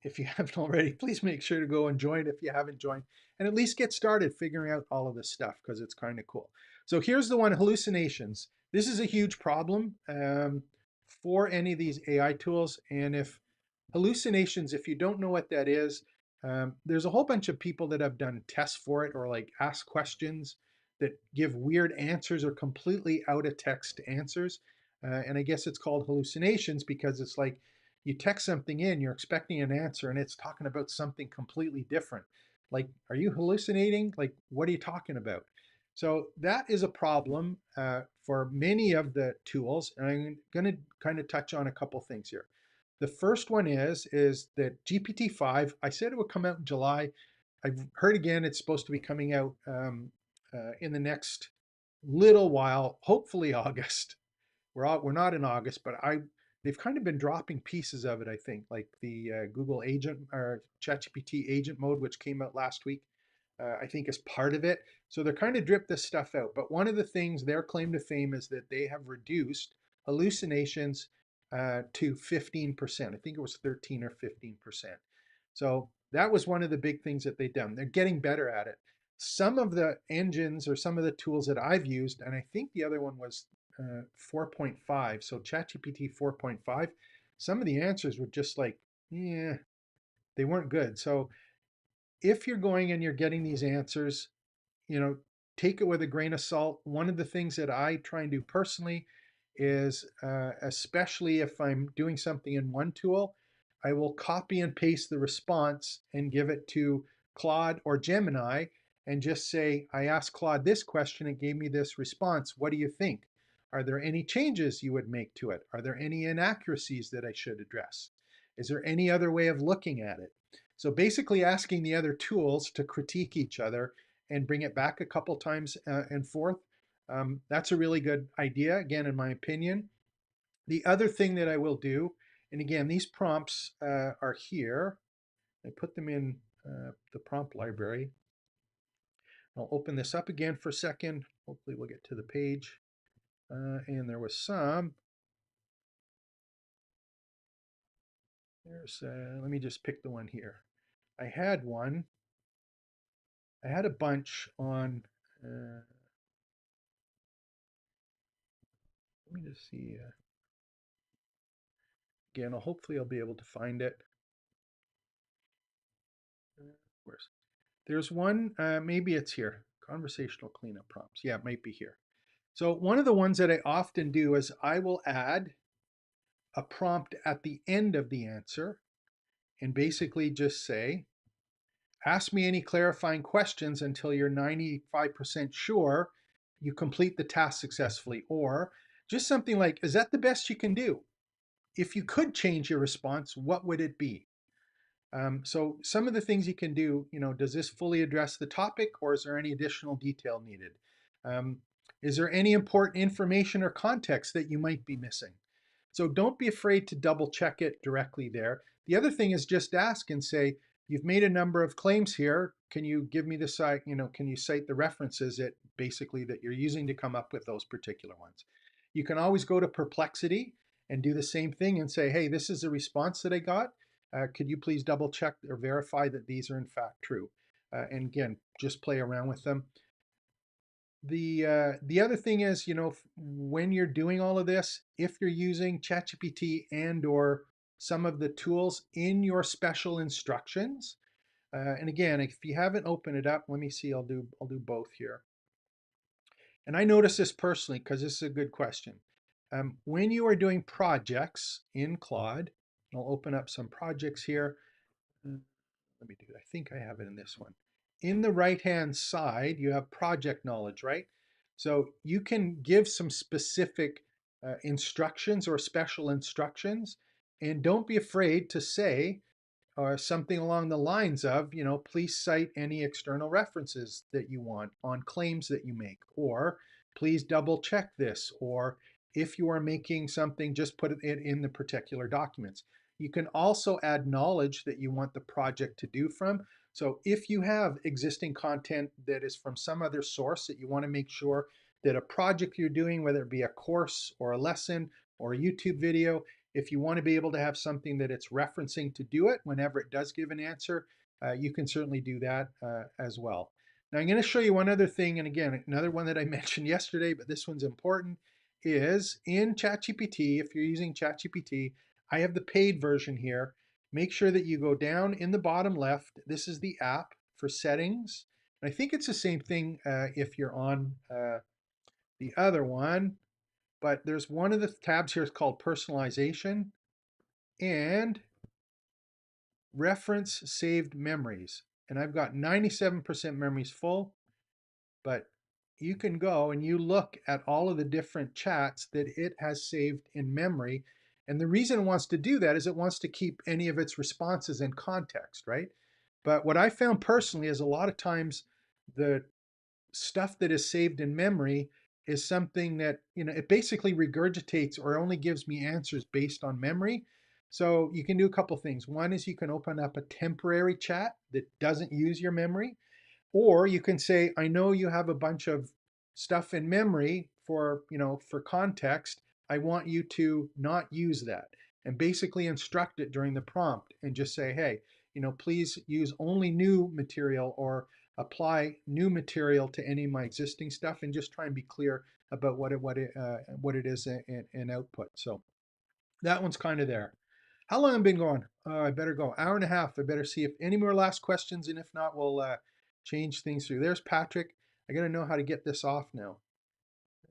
if you haven't already, please make sure to go and join if you haven't joined, and at least get started figuring out all of this stuff because it's kind of cool. So here's the one, hallucinations. This is a huge problem for any of these AI tools. And if hallucinations, if you don't know what that is, there's a whole bunch of people that have done tests for it or like ask questions that give weird answers or completely out of text answers. And I guess it's called hallucinations because it's like you text something in, you're expecting an answer, and it's talking about something completely different. Like, are you hallucinating? Like, what are you talking about? So that is a problem for many of the tools, and I'm going to kind of touch on a couple things here. The first one is that GPT-5, I said it would come out in July. I've heard again it's supposed to be coming out in the next little while, hopefully August. We're not in August, but they've kind of been dropping pieces of it. I think like the Google Agent or ChatGPT Agent mode, which came out last week. I think is part of it. So they're kind of drip this stuff out. But one of the things their claim to fame is that they have reduced hallucinations to 15%. I think it was 13 or 15%. So that was one of the big things that they've done. They're getting better at it. Some of the engines or some of the tools that I've used, and I think the other one was 4.5, so ChatGPT 4.5, some of the answers were just like, yeah, they weren't good. So if you're going and you're getting these answers, take it with a grain of salt. One of the things that I try and do personally is, especially if I'm doing something in one tool, I will copy and paste the response and give it to Claude or Gemini and just say, I asked Claude this question, it gave me this response. What do you think? Are there any changes you would make to it? Are there any inaccuracies that I should address? Is there any other way of looking at it? So basically asking the other tools to critique each other and bring it back a couple times and forth. That's a really good idea, again, in my opinion. The other thing that I will do, and again, these prompts are here. I put them in the prompt library. I'll open this up again for a second. Hopefully we'll get to the page. And there was some. Let me just pick the one here. I had one. I had a bunch on. Let me just see. Again, hopefully I'll be able to find it. Where's There's one, maybe it's here. Conversational cleanup prompts. Yeah, it might be here. So one of the ones that I often do is I will add a prompt at the end of the answer and basically just say, ask me any clarifying questions until you're 95% sure you complete the task successfully. Or just something like, is that the best you can do? If you could change your response, what would it be? So some of the things you can do, does this fully address the topic or is there any additional detail needed? Um, is there any important information or context that you might be missing? So don't be afraid to double check it directly there. The other thing is just ask and say, you've made a number of claims here. Can you give me the site, can you cite the references that basically that you're using to come up with those particular ones? You can always go to Perplexity and do the same thing and say, hey, this is the response that I got. Could you please double check or verify that these are in fact true? And again, just play around with them. The other thing is, when you're doing all of this, if you're using ChatGPT and or some of the tools in your special instructions, and again, if you haven't opened it up, let me see. I'll do both here. And I notice this personally because this is a good question. When you are doing projects in Claude, I'll open up some projects here. Let me do, I think I have it in this one. In the right-hand side, you have project knowledge, right? So you can give some specific instructions or special instructions. And don't be afraid to say or something along the lines of, please cite any external references that you want on claims that you make, or please double check this, or if you are making something, just put it in the particular documents. You can also add knowledge that you want the project to do from. So if you have existing content that is from some other source that you want to make sure that a project you're doing, whether it be a course or a lesson or a YouTube video, if you want to be able to have something that it's referencing to do it whenever it does give an answer, you can certainly do that as well. Now I'm going to show you one other thing, and again, another one that I mentioned yesterday, but this one's important, is in ChatGPT, if you're using ChatGPT, I have the paid version here. Make sure that you go down in the bottom left. This is the app for settings. And I think it's the same thing if you're on the other one, but there's one of the tabs here is called personalization and reference saved memories. And I've got 97% memories full, but you can go and you look at all of the different chats that it has saved in memory. And the reason it wants to do that is it wants to keep any of its responses in context, right? But what I found personally is a lot of times the stuff that is saved in memory is something that, it basically regurgitates or only gives me answers based on memory. So you can do a couple things. One is you can open up a temporary chat that doesn't use your memory. Or you can say, I know you have a bunch of stuff in memory for context. I want you to not use that. And basically instruct it during the prompt and just say, hey, please use only new material or apply new material to any of my existing stuff, and just try and be clear about what it is in output. So that one's kind of there. How long have I been going? I better go. Hour and a half. I better see if any more last questions, and if not, we'll change things through. There's Patrick. I got to know how to get this off now.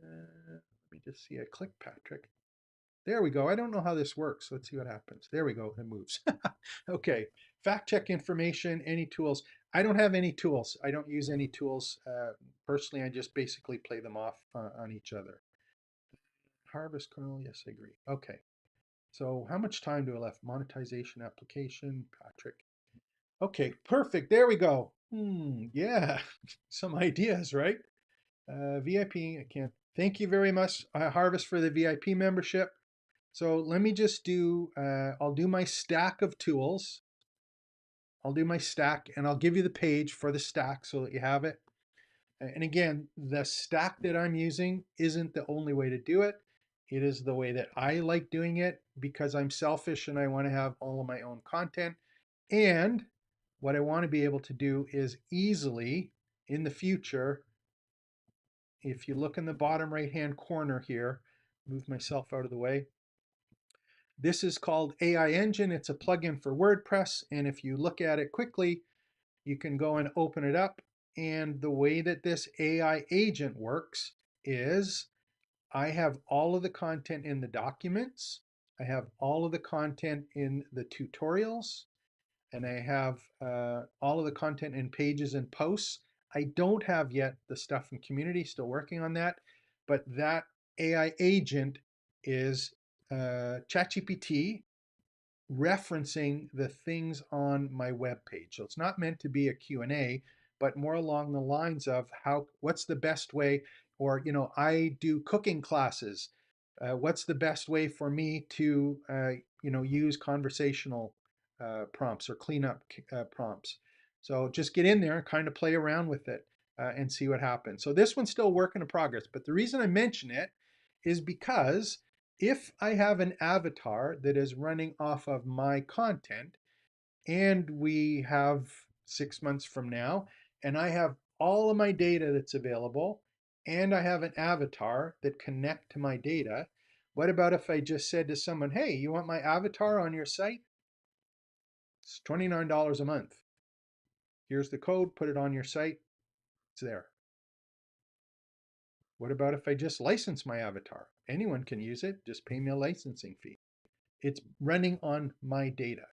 Let me just see. I click Patrick. There we go. I don't know how this works. Let's see what happens. There we go. It moves. Okay. Fact check information. Any tools? I don't have any tools. I don't use any tools. Personally, I just basically play them off on each other. Harvest kernel. Yes, I agree. Okay. So how much time do I left? Monetization application, Patrick. Okay, perfect. There we go. Yeah, some ideas, right? VIP, I can't. Thank you very much, Harvest, for the VIP membership. So let me just do, I'll do my stack of tools. I'll do my stack and I'll give you the page for the stack so that you have it. And again, the stack that I'm using isn't the only way to do it. It is the way that I like doing it because I'm selfish and I want to have all of my own content. And what I want to be able to do is easily in the future, if you look in the bottom right hand corner here, move myself out of the way. This is called AI Engine. It's a plugin for WordPress. And if you look at it quickly, you can go and open it up. And the way that this AI agent works is I have all of the content in the documents. I have all of the content in the tutorials, and I have all of the content in pages and posts. I don't have yet the stuff in community, still working on that, but that AI agent is ChatGPT referencing the things on my web page. So it's not meant to be a Q&A, but more along the lines of what's the best way, or, I do cooking classes. What's the best way for me to, use conversational prompts or cleanup prompts? So just get in there and kind of play around with it and see what happens. So this one's still work in progress, but the reason I mention it is because if I have an avatar that is running off of my content, and we have 6 months from now, and I have all of my data that's available, and I have an avatar that connect to my data, what about if I just said to someone, hey, you want my avatar on your site? It's $29 a month. Here's the code, put it on your site, it's there. What about if I just license my avatar? Anyone can use it, just pay me a licensing fee. It's running on my data.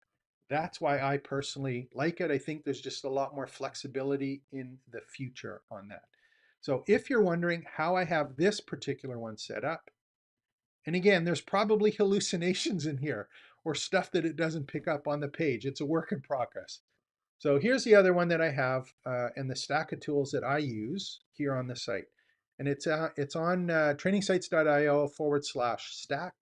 That's why I personally like it. I think there's just a lot more flexibility in the future on that. So if you're wondering how I have this particular one set up, And again, there's probably hallucinations in here or stuff that it doesn't pick up on the page. It's a work in progress. So here's the other one that I have and the stack of tools that I use here on the site. And it's on trainingsites.io/stack.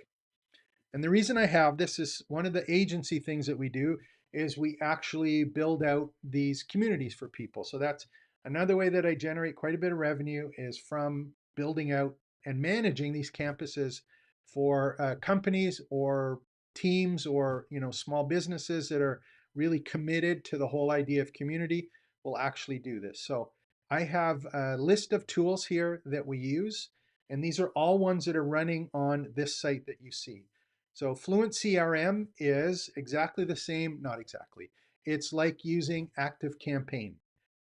And the reason I have this is one of the agency things that we do is we actually build out these communities for people. So that's another way that I generate quite a bit of revenue is from building out and managing these campuses for companies or teams or small businesses that are really committed to the whole idea of community will actually do this. So I have a list of tools here that we use, and these are all ones that are running on this site that you see. So Fluent CRM is exactly the same, not exactly. It's like using Active Campaign,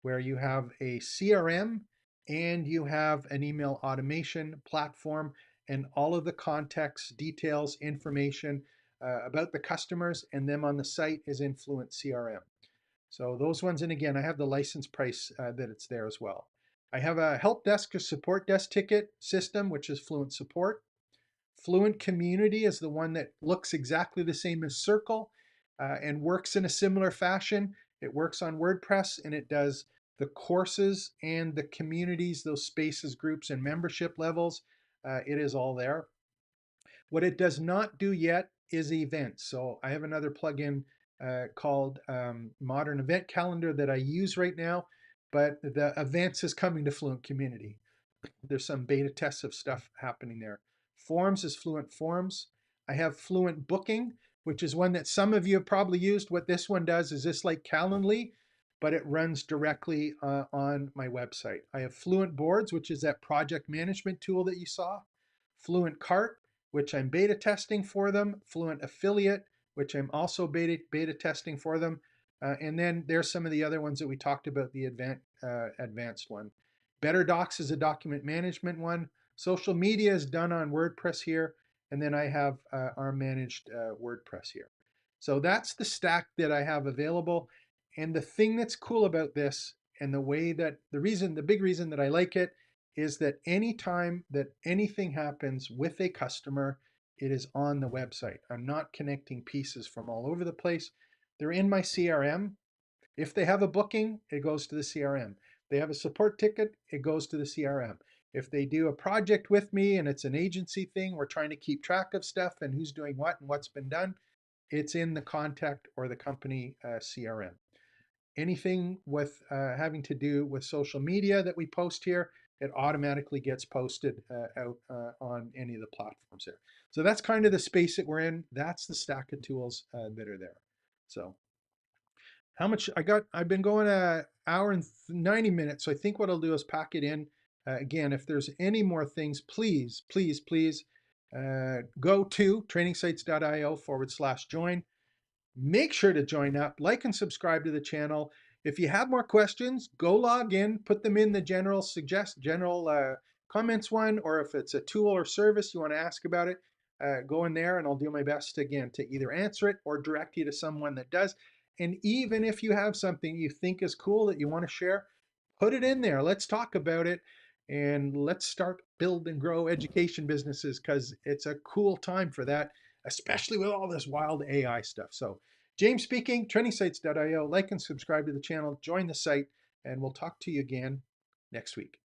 where you have a CRM and you have an email automation platform, and all of the context, details, information about the customers and them on the site is in Fluent CRM. So those ones, and again, I have the license price that it's there as well. I have a help desk or support desk ticket system, which is Fluent Support. Fluent Community is the one that looks exactly the same as Circle and works in a similar fashion. It works on WordPress and it does the courses and the communities, those spaces, groups, and membership levels. It is all there. What it does not do yet is events. So I have another plugin called Modern Event Calendar that I use right now, but the events is coming to Fluent Community. There's some beta tests of stuff happening there. Forms is Fluent Forms. I have Fluent Booking, which is one that some of you have probably used. What this one does is this like Calendly, but it runs directly on my website. I have Fluent Boards, which is that project management tool that you saw. Fluent Cart, which I'm beta testing for them. Fluent Affiliate, which I'm also beta testing for them. And then there's some of the other ones that we talked about, the advanced one. Better Docs is a document management one. Social media is done on WordPress here. And then I have our managed WordPress here. So that's the stack that I have available. And the thing that's cool about this and the big reason that I like it is that anytime that anything happens with a customer, it is on the website. I'm not connecting pieces from all over the place. They're in my CRM. If they have a booking, it goes to the CRM. If they have a support ticket, it goes to the CRM. If they do a project with me and it's an agency thing, we're trying to keep track of stuff and who's doing what and what's been done, it's in the contact or the company CRM. Anything with having to do with social media that we post here, it automatically gets posted out on any of the platforms there. So that's kind of the space that we're in. That's the stack of tools that are there. So how much I got? I've been going an hour and 90 minutes. So I think what I'll do is pack it in. Again, if there's any more things, please, please, please go to trainingsites.io/join. Make sure to join up, like and subscribe to the channel. If you have more questions, go log in, put them in the general comments one, or if it's a tool or service you want to ask about it, go in there and I'll do my best again to either answer it or direct you to someone that does. And even if you have something you think is cool that you want to share, put it in there. Let's talk about it and let's start build and grow education businesses because it's a cool time for that, especially with all this wild AI stuff. So James speaking, trainingsites.io. Like and subscribe to the channel, join the site, and we'll talk to you again next week.